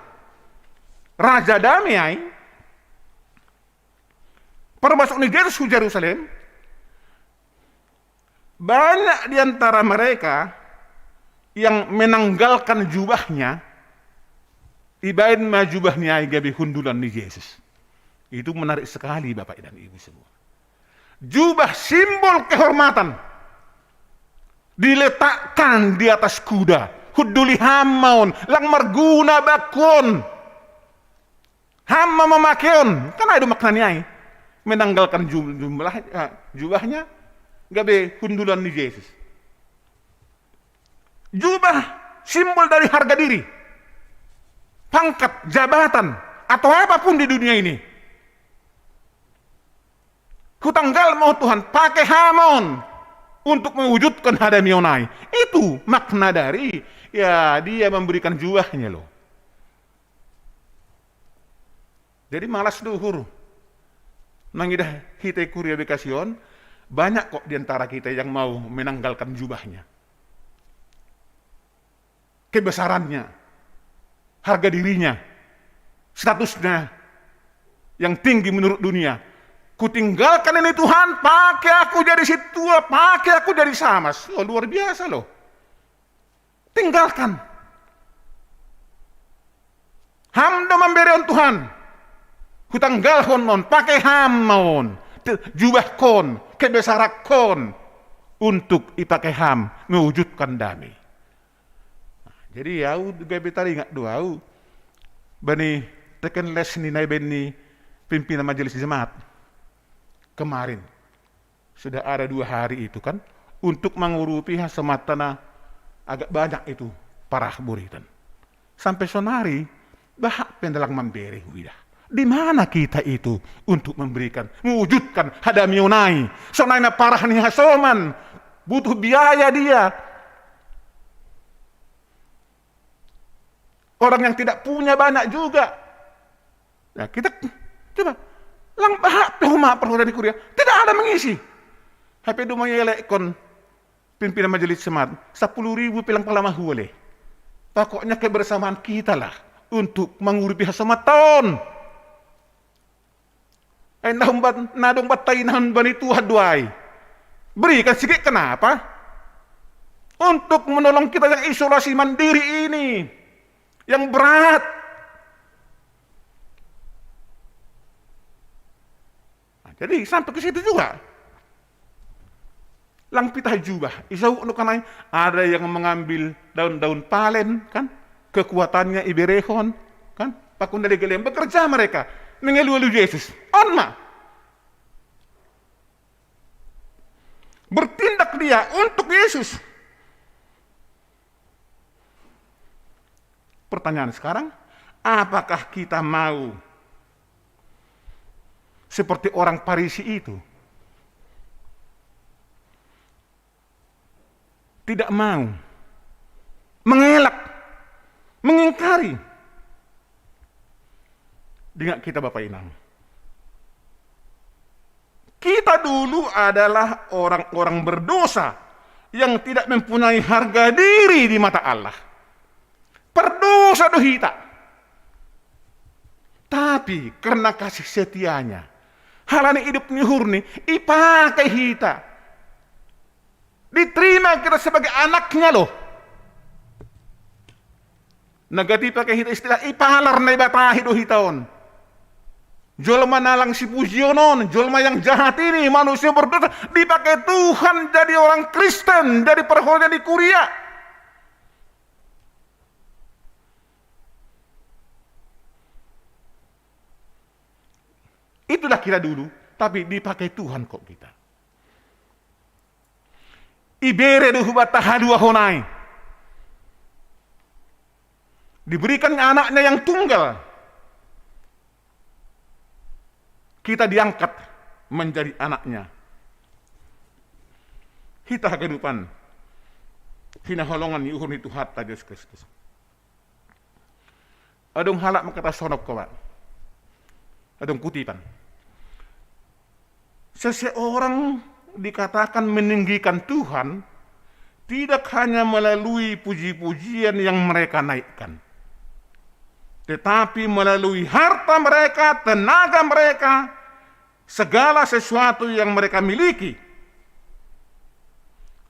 Raja Damai permasuk ni Yesus ke Jerusalem. Banyak di antara mereka yang menanggalkan jubahnya ibain majubahnya gabi hundulan ni Yesus. Itu menarik sekali Bapak dan Ibu semua. Jubah simbol kehormatan diletakkan di atas kuda. Huduli hamaun lang marguna bakun. Hama memakeon. Kan ada maknanya. Menanggalkan jubahnya gabi hundulan ni Yesus. Jubah simbol dari harga diri, pangkat, jabatan, atau apapun di dunia ini. Kutanggal mau Tuhan pakai hamon untuk mewujudkan hadamionai. Itu makna dari ya dia memberikan jubahnya loh. Jadi malas duhur. Nangidah kita kuria bekasion, banyak kok diantara kita yang mau menanggalkan jubahnya. Kebesarannya, harga dirinya, statusnya yang tinggi menurut dunia. Kutinggalkan ini Tuhan, pakai aku jadi situa, pakai aku jadi samas. Oh, luar biasa loh. Tinggalkan. Hamda memberikan Tuhan. Kutanggalkan non, pakai hamon, jubahkon, kebesarakon untuk ipakai ham mewujudkan damai. Jadi yau gabe taringat doau bani teken les ni nai beni pimpinan majelis jemaat kemarin sudah ada 2 hari itu kan untuk mengurupi sematana agak banyak itu parah buritan sampai sonari bahak pendalang memberi widah di mana kita itu untuk memberikan mewujudkan hadamionai sonai parah ni hasoman butuh biaya dia. Orang yang tidak punya banyak juga. Nah, kita coba lang bahak rumah perhoda di Kuria tidak ada mengisi. HP do mayelek kon pimpinan majelis semat 10.000 pilang palama huole. Pokoknya kebersamaan kita lah untuk mengurupi hasomat tahun. Ay nadong batay nahan bani Tuhan duay. Berikan sikit kenapa? Untuk menolong kita yang isolasi mandiri ini. Yang berat. Nah, jadi sampai ke situ juga. Lang pitah jubah. Isau kanay ada yang mengambil daun-daun palen kan, kekuatannya iberehon kan, pakun dari gelem bekerja mereka mengelu-elu Yesus. Onma. Bertindak dia untuk Yesus. Pertanyaan sekarang, apakah kita mau seperti orang Farisi itu? Tidak mau mengelak, mengingkari. Dengar kita Bapak Inang. Kita dulu adalah orang-orang berdosa yang tidak mempunyai harga diri di mata Allah. Berdosa dohita. Tapi karena kasih setianya, halani hidup nyuhurni, ipakai hita. Diterima kita sebagai anaknya loh. Nagati pakai hita istilah ipalar na ibatahi dohitaon. Jolma nalang si puzionon, jolma yang jahat ini, manusia berdosa, dipakai Tuhan jadi orang Kristen, jadi perhoja di kuria. Itulah kita dulu, tapi dipakai Tuhan kok kita. Ibere duhu batahadua honai. Diberikan anaknya yang tunggal. Kita diangkat menjadi anaknya. Kita kehidupan. Hinaholongan yuhun itu hatta Yesus Kristus. Adong halak makata sonok kawan. Adong kutipan. Seseorang dikatakan meninggikan Tuhan tidak hanya melalui puji-pujian yang mereka naikkan, tetapi melalui harta mereka, tenaga mereka, segala sesuatu yang mereka miliki,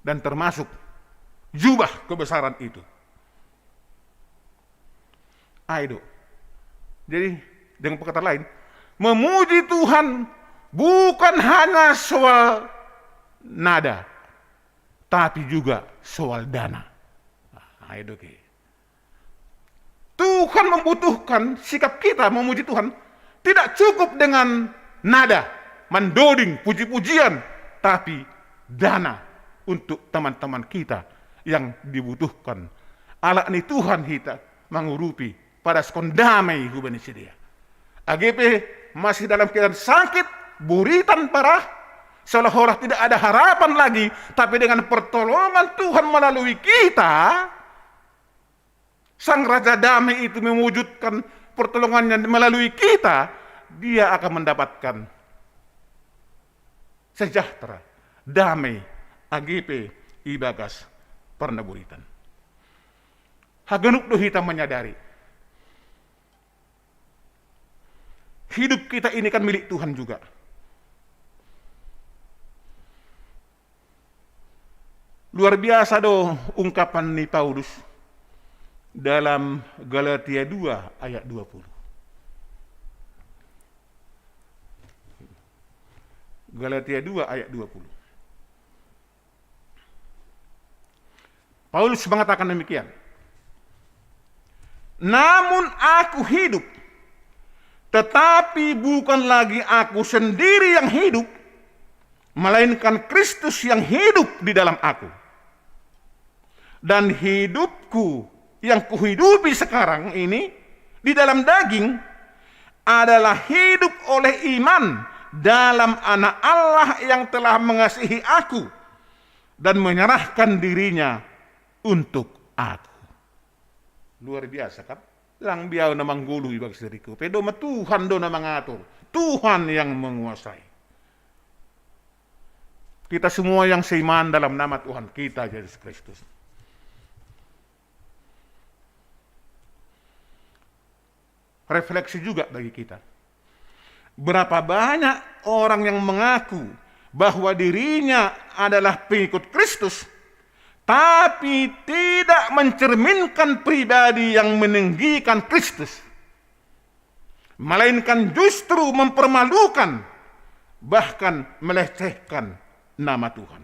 dan termasuk jubah kebesaran itu. Ayo, jadi dengan perkataan lain, memuji Tuhan bukan hanya soal nada, tapi juga soal dana. Ayo, oke. Tuhan membutuhkan sikap kita memuji Tuhan. Tidak cukup dengan nada, mendoding, puji-pujian, tapi dana untuk teman-teman kita yang dibutuhkan. Allah ni Tuhan kita mengurupi pada skondamai hubani sedia. AGP masih dalam keadaan sakit, buritan parah, seolah-olah tidak ada harapan lagi, tapi dengan pertolongan Tuhan melalui kita, Sang Raja Damai itu mewujudkan pertolongannya melalui kita, dia akan mendapatkan sejahtera, damai, AGP, ibagas, pernaburitan. Hagenuk doh kita menyadari, hidup kita ini kan milik Tuhan juga. Luar biasa doh ungkapan ni Paulus dalam Galatia 2 ayat 20. Galatia 2 ayat 20. Paulus mengatakan demikian. Namun aku hidup, tetapi bukan lagi aku sendiri yang hidup, melainkan Kristus yang hidup di dalam aku. Dan hidupku yang kuhidupi sekarang ini di dalam daging adalah hidup oleh iman dalam Anak Allah yang telah mengasihi aku dan menyerahkan dirinya untuk aku. Luar biasa kan? Lang biau na manggulu ibag siriku. Pero Tuhan do na mengatur. Tuhan yang menguasai. Kita semua yang seiman dalam nama Tuhan kita Yesus Kristus. Refleksi juga bagi kita. Berapa banyak orang yang mengaku bahwa dirinya adalah pengikut Kristus, tapi tidak mencerminkan pribadi yang meninggikan Kristus, melainkan justru mempermalukan, bahkan melecehkan nama Tuhan.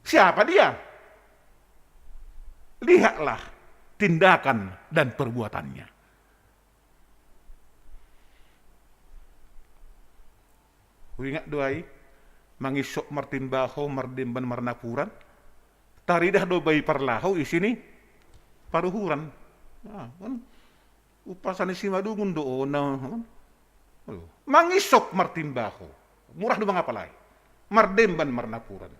Siapa dia? Lihatlah tindakan dan perbuatannya. Ingat doai, mangisok martin baho mardimban marnapuran, taridah do bayi parlaho isini paruhuran. Upasan isi madungun doon na mangisok martin baho, murah do mga palay, mardimban marnapuran.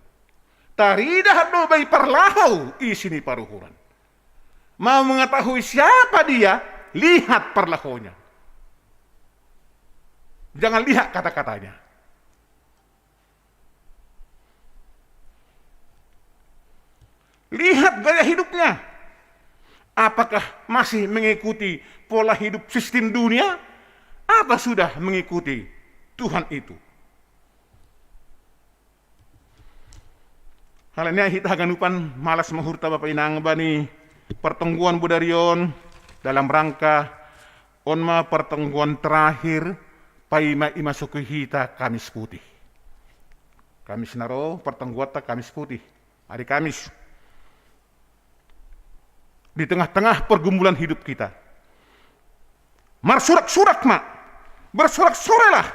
Taridah do bay parlahau isini paruhuran. Mau mengetahui siapa dia, lihat parlahonya. Jangan lihat kata-katanya. Lihat gaya hidupnya. Apakah masih mengikuti pola hidup sistem dunia? Apa sudah mengikuti Tuhan itu? Hal ini kita ganupan malas menghurta Bapak Inang bani pertemuan budarion dalam rangka onma pertemuan terakhir paima imasuki hita Kamis Putih. Kamis naro pertemuan Kamis Putih. Hari Kamis. Di tengah-tengah pergumulan hidup kita. Marsurak-surak mak. Bersorak-sorelah.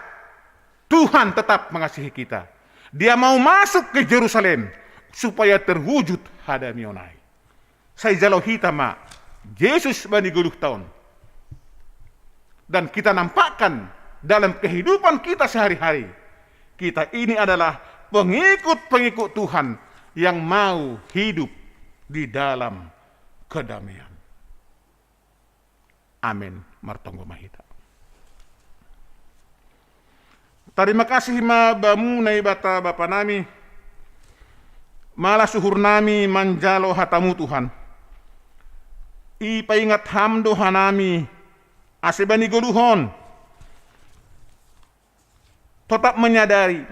Tuhan tetap mengasihi kita. Dia mau masuk ke Yerusalem supaya terwujud hadamionai. Saya jalau hita mak. Yesus bani guluh tahun. Dan kita nampakkan dalam kehidupan kita sehari-hari. Kita ini adalah pengikut-pengikut Tuhan yang mau hidup di dalam kedamaian. Amin. Martonggo mahita. Terima kasih ma bamu na ibata bapa nami. Malah suhur nami manjalo hatamu Tuhan. Ipaingat hamdo hanami asebani goluhon. Tetap menyadari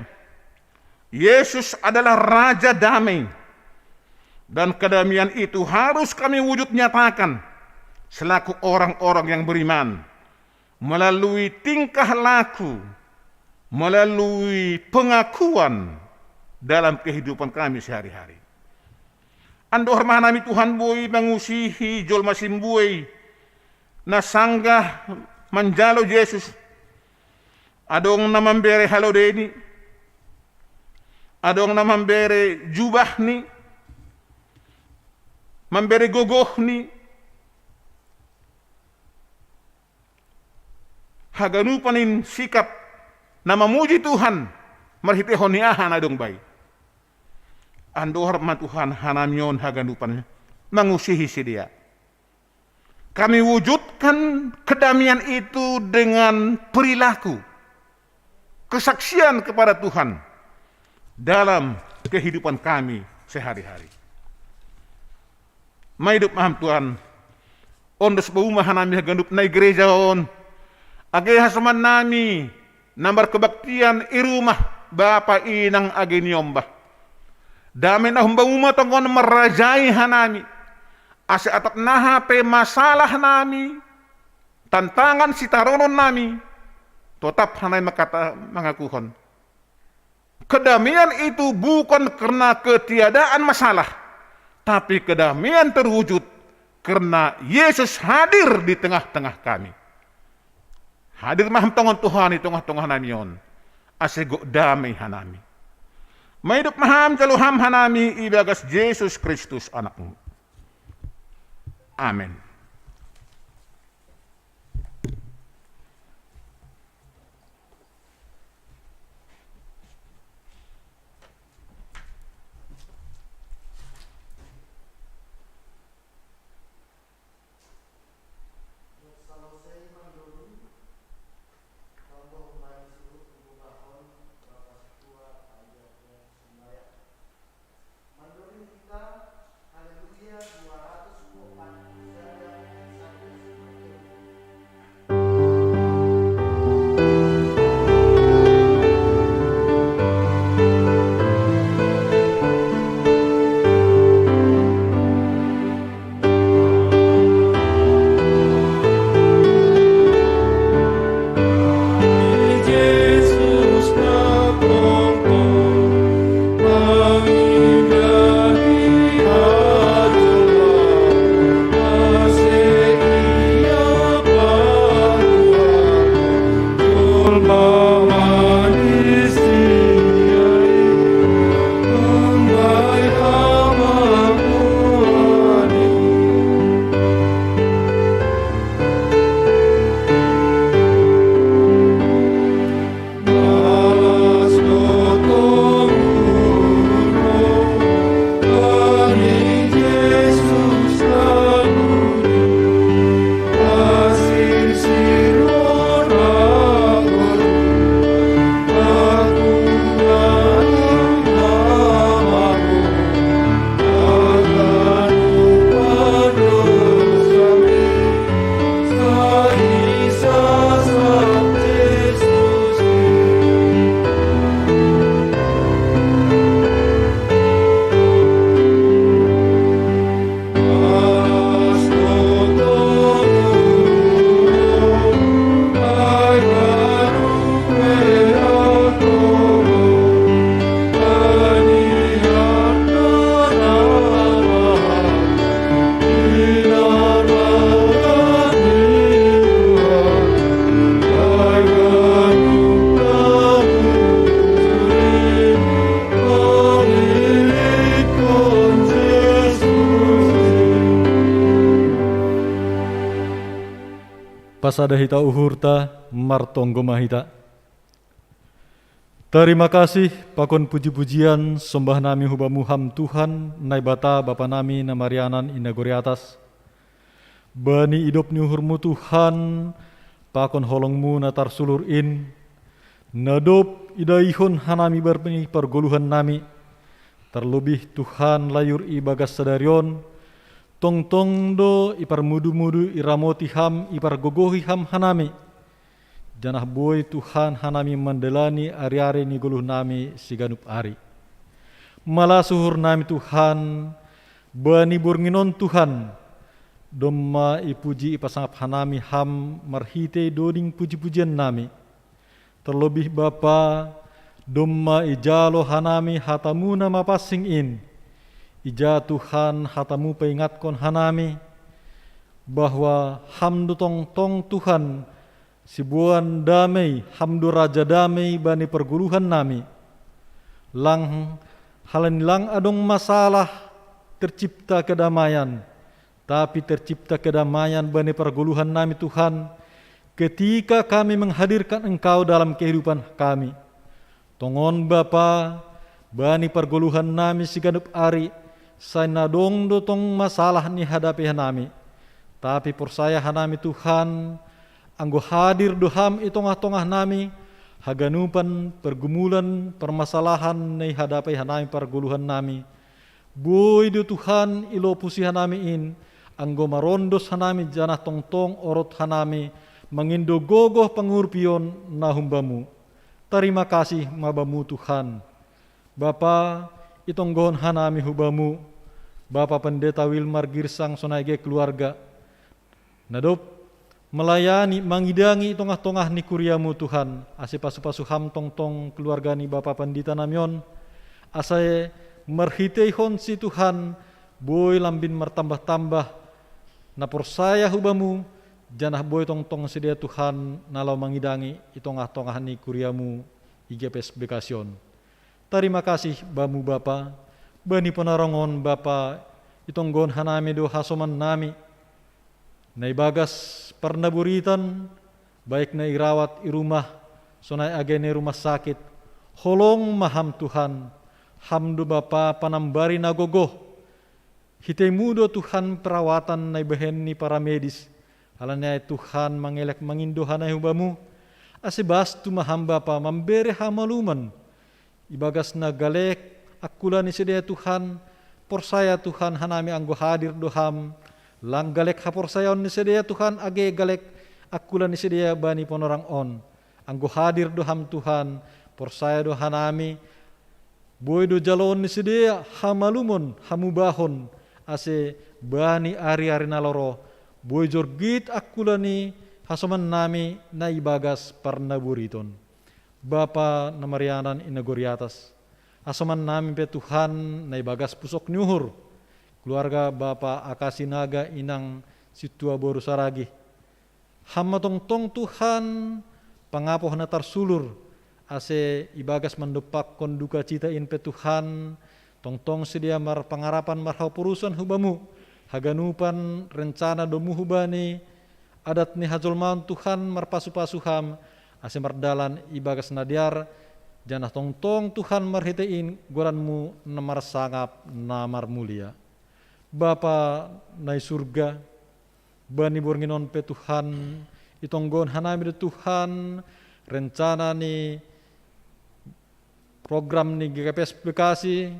Yesus adalah Raja Damai. Dan kedamaian itu harus kami wujud nyatakan selaku orang-orang yang beriman melalui tingkah laku, melalui pengakuan dalam kehidupan kami sehari-hari. Ando hormanami Tuhan bui mengusihi jol masim bui na sanggah manjalo Yesus adong na mambere halodeni adong na mambere jubah ni mambere gogoh ni haganupanin sikap na mamuji Tuhan marhitehon ni ahan adong bay. Ando harap Tuhan hanamyon haganupan mengusihi si dia. Kami wujudkan kedamaian itu dengan perilaku, kesaksian kepada Tuhan dalam kehidupan kami sehari-hari. Maidup maham Tuhan, ondos baumah hanami hagandup na gereja on, age hasaman nami, nambar kebaktian irumah Bapa inang age niombah. Dami na humbauma tongon merajai hanami, ase atak nahape masalah nami, tantangan sitaronon nami, tetap hanai makata mengakuhon. Kedamaian itu bukan karena ketiadaan masalah, tapi kedamaian terwujud karena Yesus hadir di tengah-tengah kami. Hadir maham tongon Tuhan di tengah-tengah namion, ase go damai hanami. Maidup maham jaluham hanami ibagas Yesus Kristus anakmu. Amin. Haleluya 204 kasada hita uhurta martonggo mahita. Terima kasih pakon puji-pujian sembah nami hubamu ham Tuhan nai bata Bapa nami na Marianan inagori atas. Bani idop nyuhurmu Tuhan pakon holongmu na tarsulur in. Nadop idaihon hanami berpeni pergoluhan nami. Terlebih Tuhan layur ibagas sadarion. Tong-tong do ipar mudu-mudu iramoti ham ipar gogohi ham hanami. Janah boy Tuhan hanami mandelani ari-ari ni guluh nami siganup ari. Malah suhur nami Tuhan, bani burnginon Tuhan, domma ipuji ipasangap hanami ham marhite doding puji-pujian nami. Terlebih Bapa, domma ijalo hanami hatamu nama passing in. Ija Tuhan hatamu peingatkon hanami, bahwa hamdu tong-tong Tuhan, sibuan damai, hamdu raja damai bani perguluhan nami. Halan adong masalah tercipta kedamaian, tapi tercipta kedamaian bani perguluhan nami Tuhan, ketika kami menghadirkan Engkau dalam kehidupan kami. Tongon Bapa, bani perguluhan nami siganup ari, saya nadong dotong masalah ni hadapi hanami. Tapi persaya hanami Tuhan, anggo hadir doham itongah-tongah nami, haganupan pergumulan permasalahan ni hadapi hanami perguluhan nami. Boy do Tuhan ilo pusi hanami in, anggo marondos hanami janah tong-tong orot hanami, mengindo gogoh pangurpion nahumbamu. Terima kasih mabamu Tuhan. Bapa, itonggohon hanami hubamu, Bapa Pendeta Wilmar Girsang Sonaige keluarga, nadop melayani mangidangi tongah-tongah ni kuriamu Tuhan, ase pasu-pasu ham tong-tong keluarga ni Bapa Pendeta Namion, ase merhiteihon si Tuhan, boy lambin mertambah-tambah, na persaya hubamu, janah boy tong-tong sedia Tuhan, nalau mangidangi itongah-tongah ni kuriamu, IGPS Bekasyon. Terima kasih bamu Bapa, bani penarongon Bapa, itonggon hanami do hasoman nami, naibagas pernaburitan, baik na irawat irumah, sonai agene rumah sakit, holong maham Tuhan, hamdu Bapa panambari nagogoh, hitemudo Tuhan perawatan nai beheni para medis, halanya Tuhan mangelek mangindo hanai hubamu, asibas tu maham Bapa memberi hamaluman, ibagas na galek akula ni sedia Tuhan, porsaya Tuhan hanami anggo hadir doham, lang galek haporsayon ni sedia Tuhan age galek akula ni sedia bani ponorang on, anggo hadir doham Tuhan, porsaya do hanami, boy do jalon ni sedia hamalumon hamubahon, ase bani ari-ari naloro, boy jorgit akula ni hasoman nami na ibagas parnaburiton. Bapa na Marianan inagori atas, asoman namin pe Tuhan na ibagas pusok nyuhur, keluarga Bapa Akasinaga inang situa boru saragi, hama tong-tong Tuhan pangapoh na tarsulur, ase ibagas mendepak konduka cita in pe Tuhan, tong-tong sedia mar pangarapan marhau purusan hubamu, haganupan rencana domu hubani, adat ni hajolmaun Tuhan marpasu-pasuham, ase mardalan ibagas nadiar, janah tong-tong Tuhan marhitein goranmu namar sangap namar mulia. Bapa nai surga, bani bornginon pe Tuhan, itonggon hanami de Tuhan, rencana ni program ni GKPS Bekasi,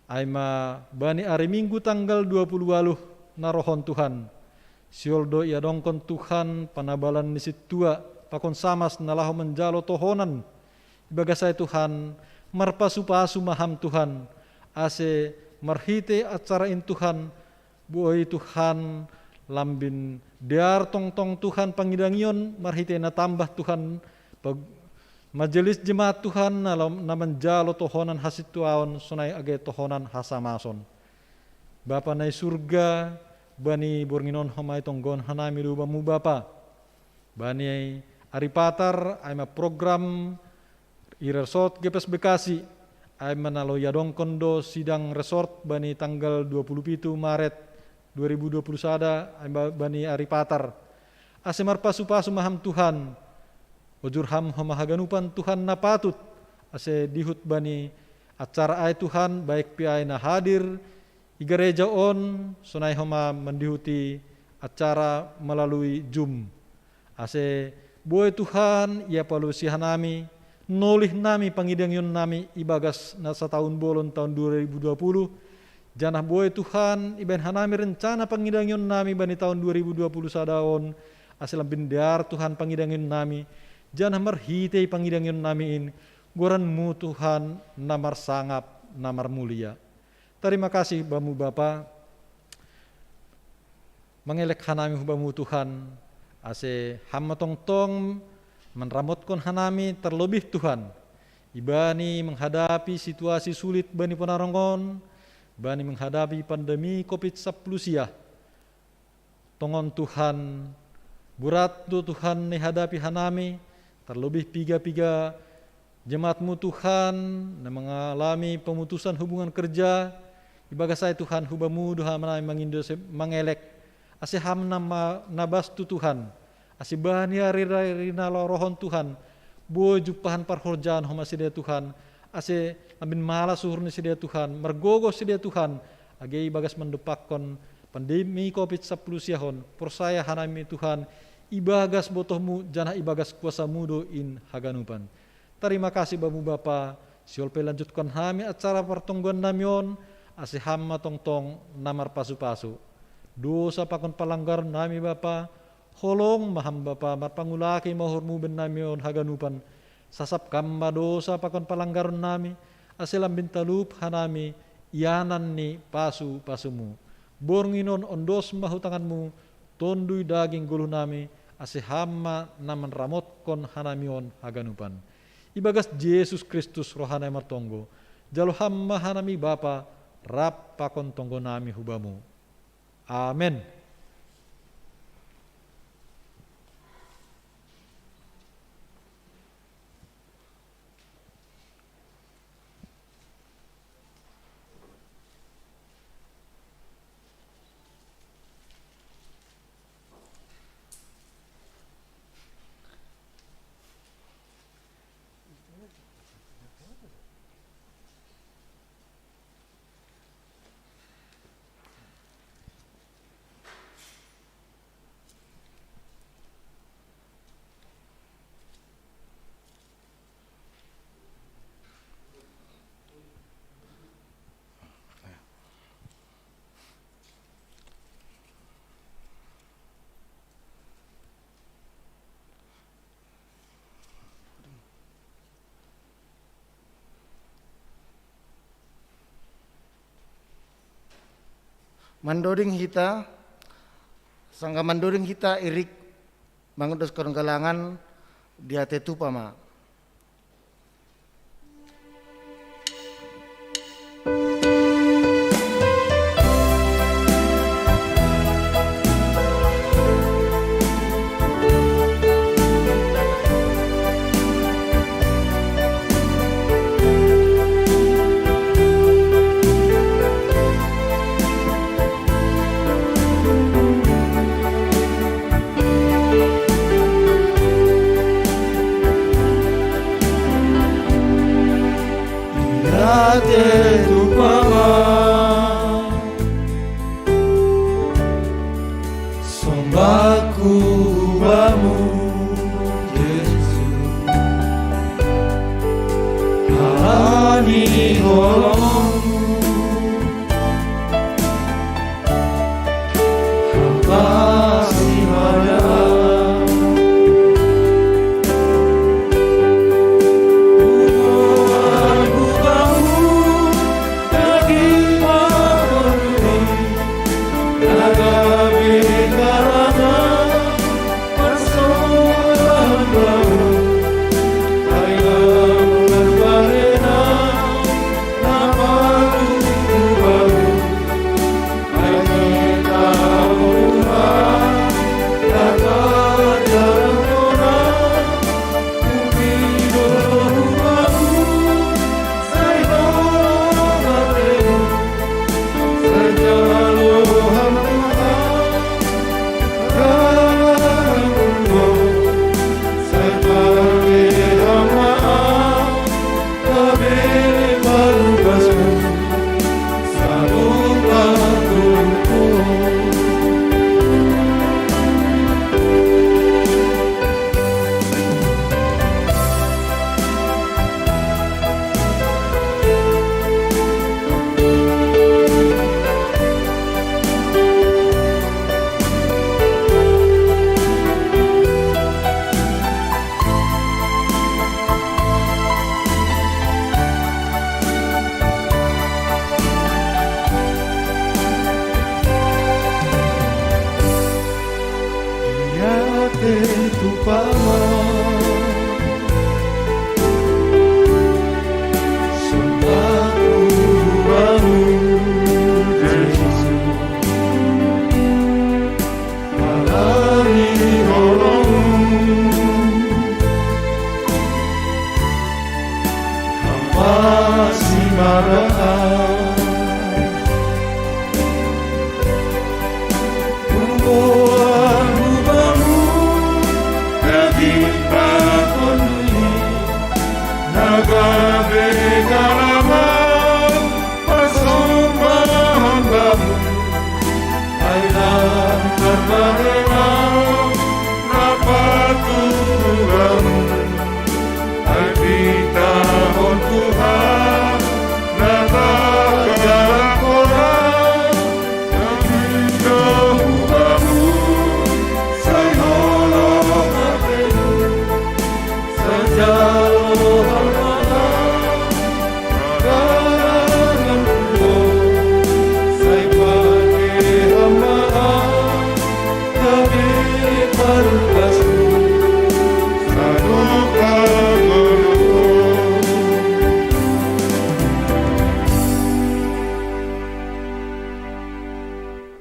aima bani hari Minggu tanggal 28 narohon Tuhan, sioldo ia dongkon Tuhan panabalan ni situa, pakon samas nalahu menjalo tohonan, ibagasai Tuhan, marpasu-pasu maham Tuhan, ase marhite acara in Tuhan, boy Tuhan, lambin diar tong-tong Tuhan pangidangion, marhite na tambah Tuhan, majelis jemaat Tuhan, na menjalo tohonan hasituaon, sonai age tohonan hasamason. Bapa nai surga, bani bornginon homai tonggon hanami rubamu Bapa, bani Aripatar, aima program i resort GPS Bekasi, aima nalo yadong kondo sidang resort bani tanggal 27 Maret 2020 sada, aima bani Aripatar, ase marpasu-pasu maham Tuhan, ojur ham homahaganupan Tuhan na patut, ase dihut bani acara ai Tuhan, baik piai na hadir i gereja on, sonai homa mendihuti acara melalui Zoom. Ase boy Tuhan, ia palusihan nami, nolih nami pangidangyon nami ibagas na sa tahun bolon tahun 2020. Janah boy Tuhan, iban hanami rencana pangidangyon nami bani tahun 2020 sadaon, ase lambin diar Tuhan pangidangyon nami, janah marhitei pangidangyon nami in, goranmu Tuhan namar sangap, namar mulia. Terima kasih bamu Bapa, mengelek hanami bamu Tuhan, ase hamma tong-tong menramotkan hanami terlebih Tuhan, ibani menghadapi situasi sulit bani Panarongon, bani menghadapi pandemi COVID-19 sia. Tongon Tuhan, berat tu Tuhan hadapi hanami, terlebih piga-piga jemaatmu Tuhan yang mengalami pemutusan hubungan kerja, ibagas saya Tuhan hubamu duha menami mengindo mengelek, ase ham nabas tu Tuhan, ase bani rina rohon Tuhan, boy jupahan parhorjaan homa sedia Tuhan, ase lambin malas suhurni sedia Tuhan, mergogo sedia Tuhan, age ibagas mendepakkan pandemi COVID-19 siahon, persaya hanami Tuhan, ibagas botohmu janah ibagas kuasamu do in haganupan. Terima kasih bamu Bapa, siol lanjutkan hami acara pertongguan namion, ase hamma tong-tong namar pasu-pasu. Dosa pakon palanggar nami Bapa, holong maham Bapa marpangulaki mahurmu ben namion haganupan. Sasap kamma dosa pakon palanggar nami, ase lambin talup hanami, ianan ni pasu-pasumu. Bornginon ondos mahutanganmu, tondui daging guluh nami, ase hamma naman ramotkon hanamion haganupan. Ibagas Yesus Kristus rohana martonggo, jalo hamma hanami Bapa, rap pakon tonggo nami hubamu. Amen. Mandoring hita, sangka mandoring hita irik mangudos koronggalangan dia tetu pama. Nama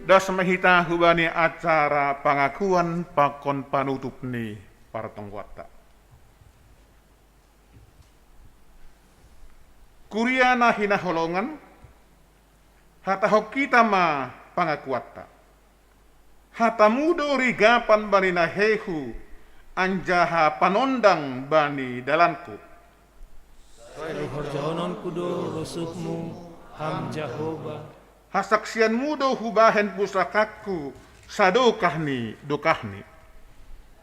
Dasmahita hubani acara pengakuan pakon panutup ni para tongwata. Kuriana hina holongan, hatahok kita ma pangakuata. Hatamudo rigapan bani nahehu, anjaha panondang bani dalanku. Horjahonon kudo rusukmu ham Jahoba. Hasaksian mudo hubahen pusakaku sadokahni dokahni.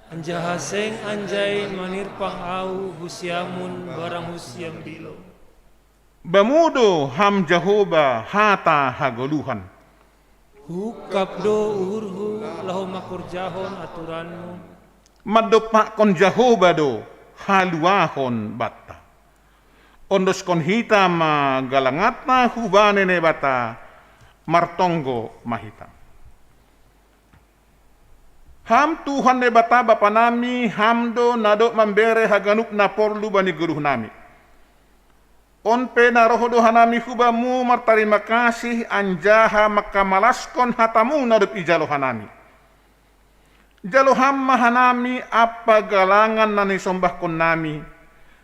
Anjahaseng anjay manirpang au husiamun barang husiam bilo. Bamudo ham Jahoba hata hagoluhan. Hukap do urhu lahu makurjahon aturanmu. Madopak kon Jahoba do haluahon bata. Ondos kon hita ma galangatna hubane ne bata. Martonggo mahita. Ham Tuhan ne bata bapa nami hamdo nado membere haganuk na porlu bani guruh nami. On pe na rohodo hanami hubamu martarima kasih anjaha makamalaskon hatamu nadop ijalo hanami. Jalo hamma hanami apa galangan nani sombah kon nami.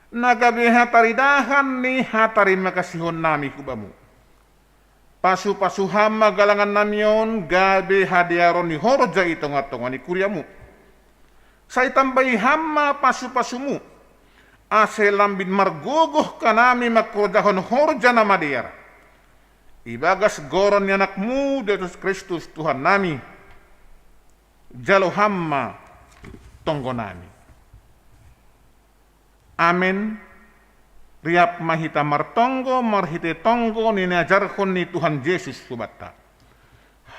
Nagabe hataridahan ni hatarima kasihon nami hubamu. Pasu-pasu hama galangan namion gabe hadiaron ni horja itonga-tonga ni kuriamu. Saya tambahi hama pasu-pasumu. Ase lambin margogoh kanami makrojahon horja nama diara. Ibagas goron ni anakmu Yesus Kristus Tuhan nami. Jalo hama tonggo nami. Amin. Riap mahita martonggo marhite tonggo ni najarhon ni Tuhan Yesus subata.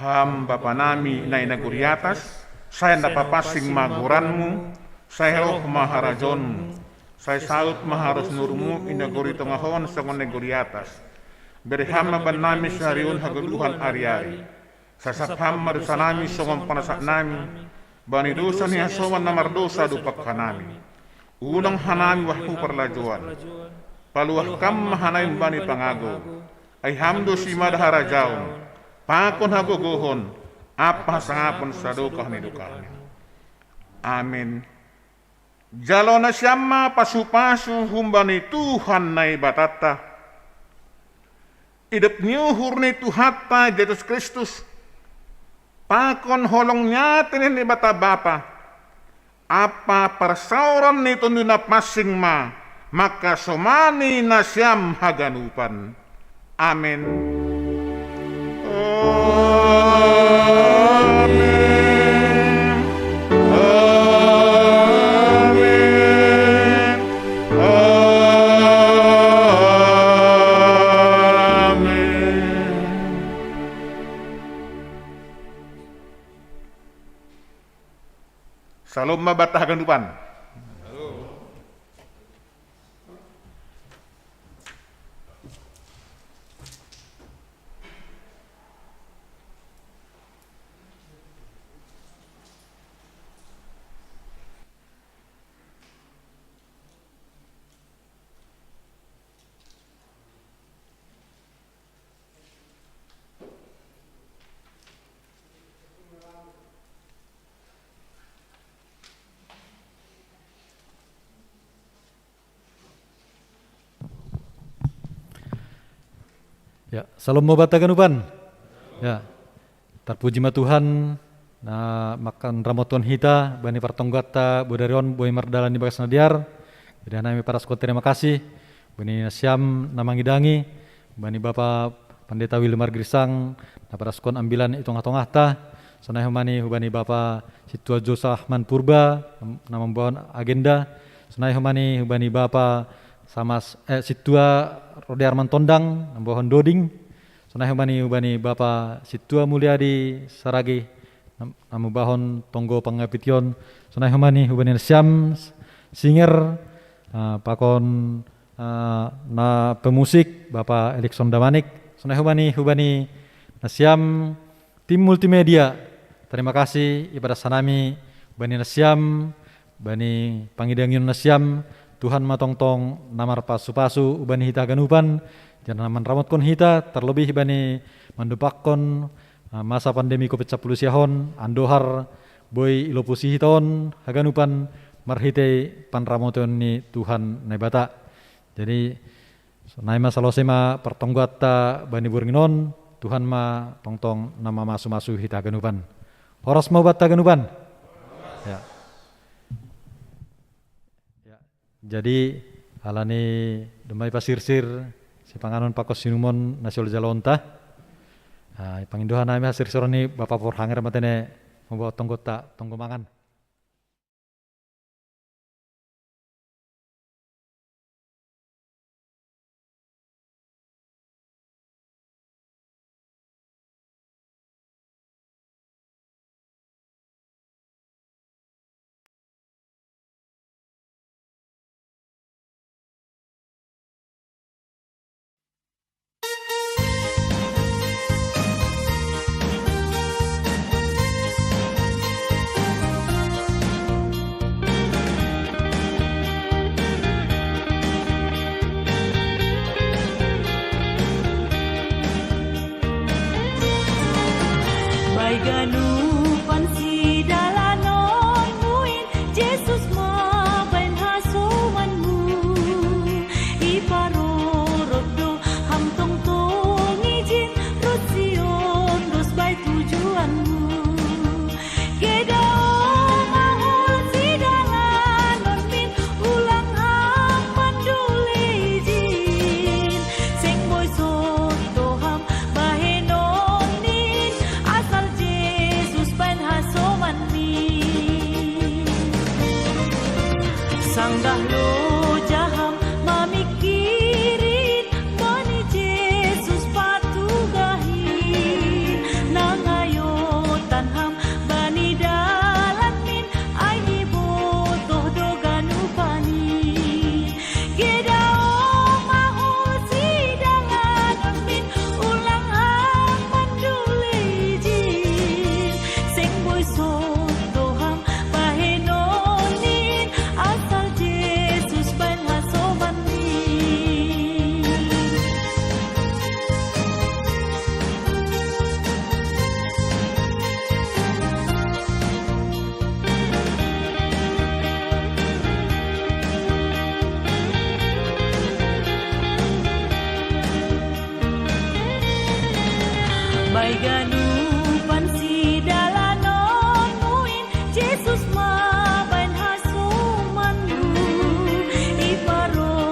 Ham bapa nami na inaguriatas, saya napapasing maguranmu, saya roh maharajonmu, saya saut maharus nurmu inaguri tongahon sangon neguriatas. Berham ban nami sariun haguluhan ari-ari. Sasapham marusanami sangon panasak nami, bani dosa ni asoman na mardosa dupak hanami. Unang hanami wahku perlajuan. Paluah kam mahanain bani pangago, ay hamdo si madahara jaun, pakon hagogohon, apa sangapon sadukah ni dukahnya. Amin. Jalo na siyama pasu-pasu humbani Tuhan na ibatata. Idap niuhur ni Tuhata Yesus Kristus, pakon holong nyatin ni bata bapa, apa persauran ni tununap masing ma, maka somani nasyam haganupan. Amin. Amin. Amin. Amin. Salam mabatah haganupan. Ya, salam mabat haganupan. Ya, terpuji ma Tuhan, na makan ramoton hita, bani partonggata, bodarion, boy mardalan di bagas nadiar. Jadi nami para skot terima kasih, bani nasyam namangidangi, bani Bapak Pendeta Wilmar Grisang, na para skon ambilan itong atong ahta, sanay humani hubani Bapak Situa Josahman Purba, na membawa agenda, sanay humani hubani Bapak Situa Rode Arman Tondang, nambohon doding, sunai hubani Bapa Situa Mulyadi Saragi, namubahon tonggo pangapition, sunai hubani Nasyam singer, pakon na pemusik Bapak Elikson Damanik, sunai hubani Nasyam tim multimedia. Terima kasih ibadah sanami bani Nasyam, bani pangidangin Nasyam. Tuhan matong-tong namar pasu-pasu ubani hita ganupan jangan naman ramot kon hita terlebih bani mandupakkon masa pandemi COVID-19 siahon andohar boy ilopusi hiton haganupan marhite panramoton ni Tuhan naibata. Jadi naima salosema pertonggata bani burginon Tuhan ma tong-tong nama masu-masu hita ganupan. Horas mau bat ganupan. Ya. Jadi alani demai pasirsir si panganon pakos sinumon nasional jalonta. Pangindohan nami pasirsir ni Bapak Porhanger matene membawa tonggota tonggo mangan. Ganupan si dalanon muin Jesus mabain hasumanmu iparorodo hamtong tong izin rutsion dos bay tujuanmu gedao mahul si dalanon min ulang ham mandule izin seng boy soto ham bahenonin asal Sangdah lo jaham mamikirin bani Jesus patugahin nangayotan ham bani dalamin ay botoh dogan upani gedao mahul si dangan min ulang ham mandule izin seng boy soto ham bahenonin asal Jesus ban hasoman ni Bay ganupan si dalanon muin Jesus mabain hasumanmu iparo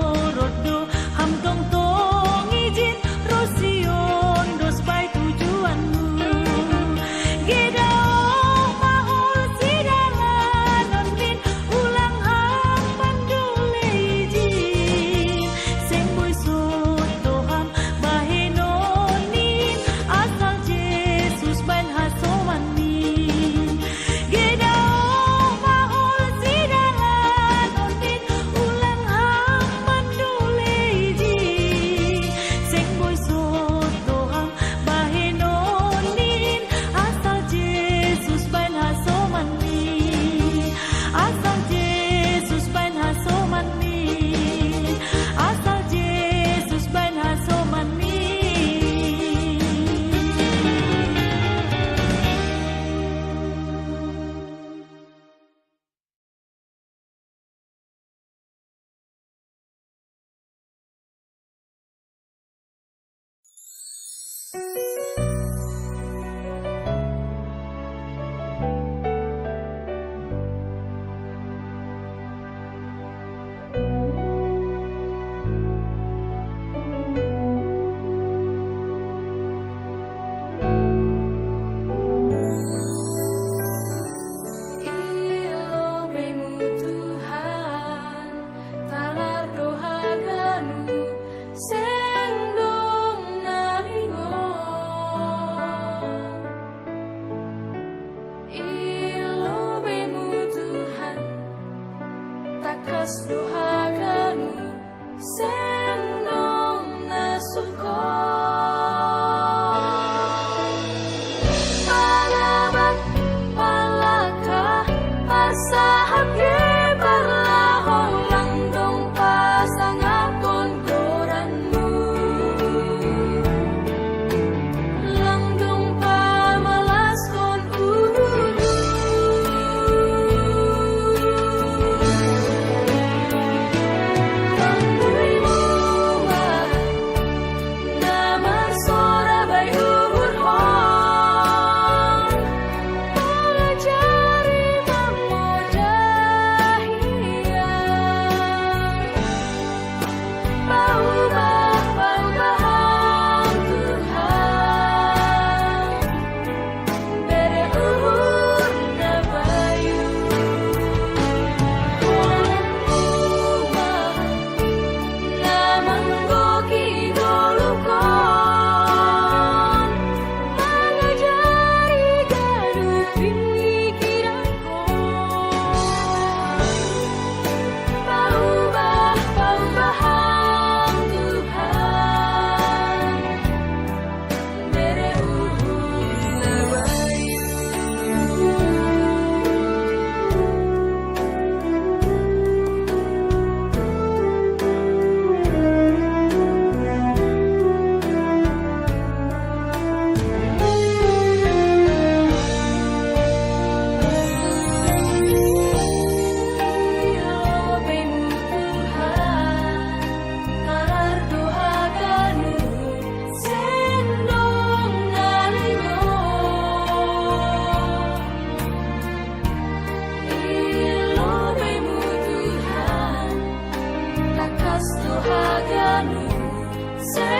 Say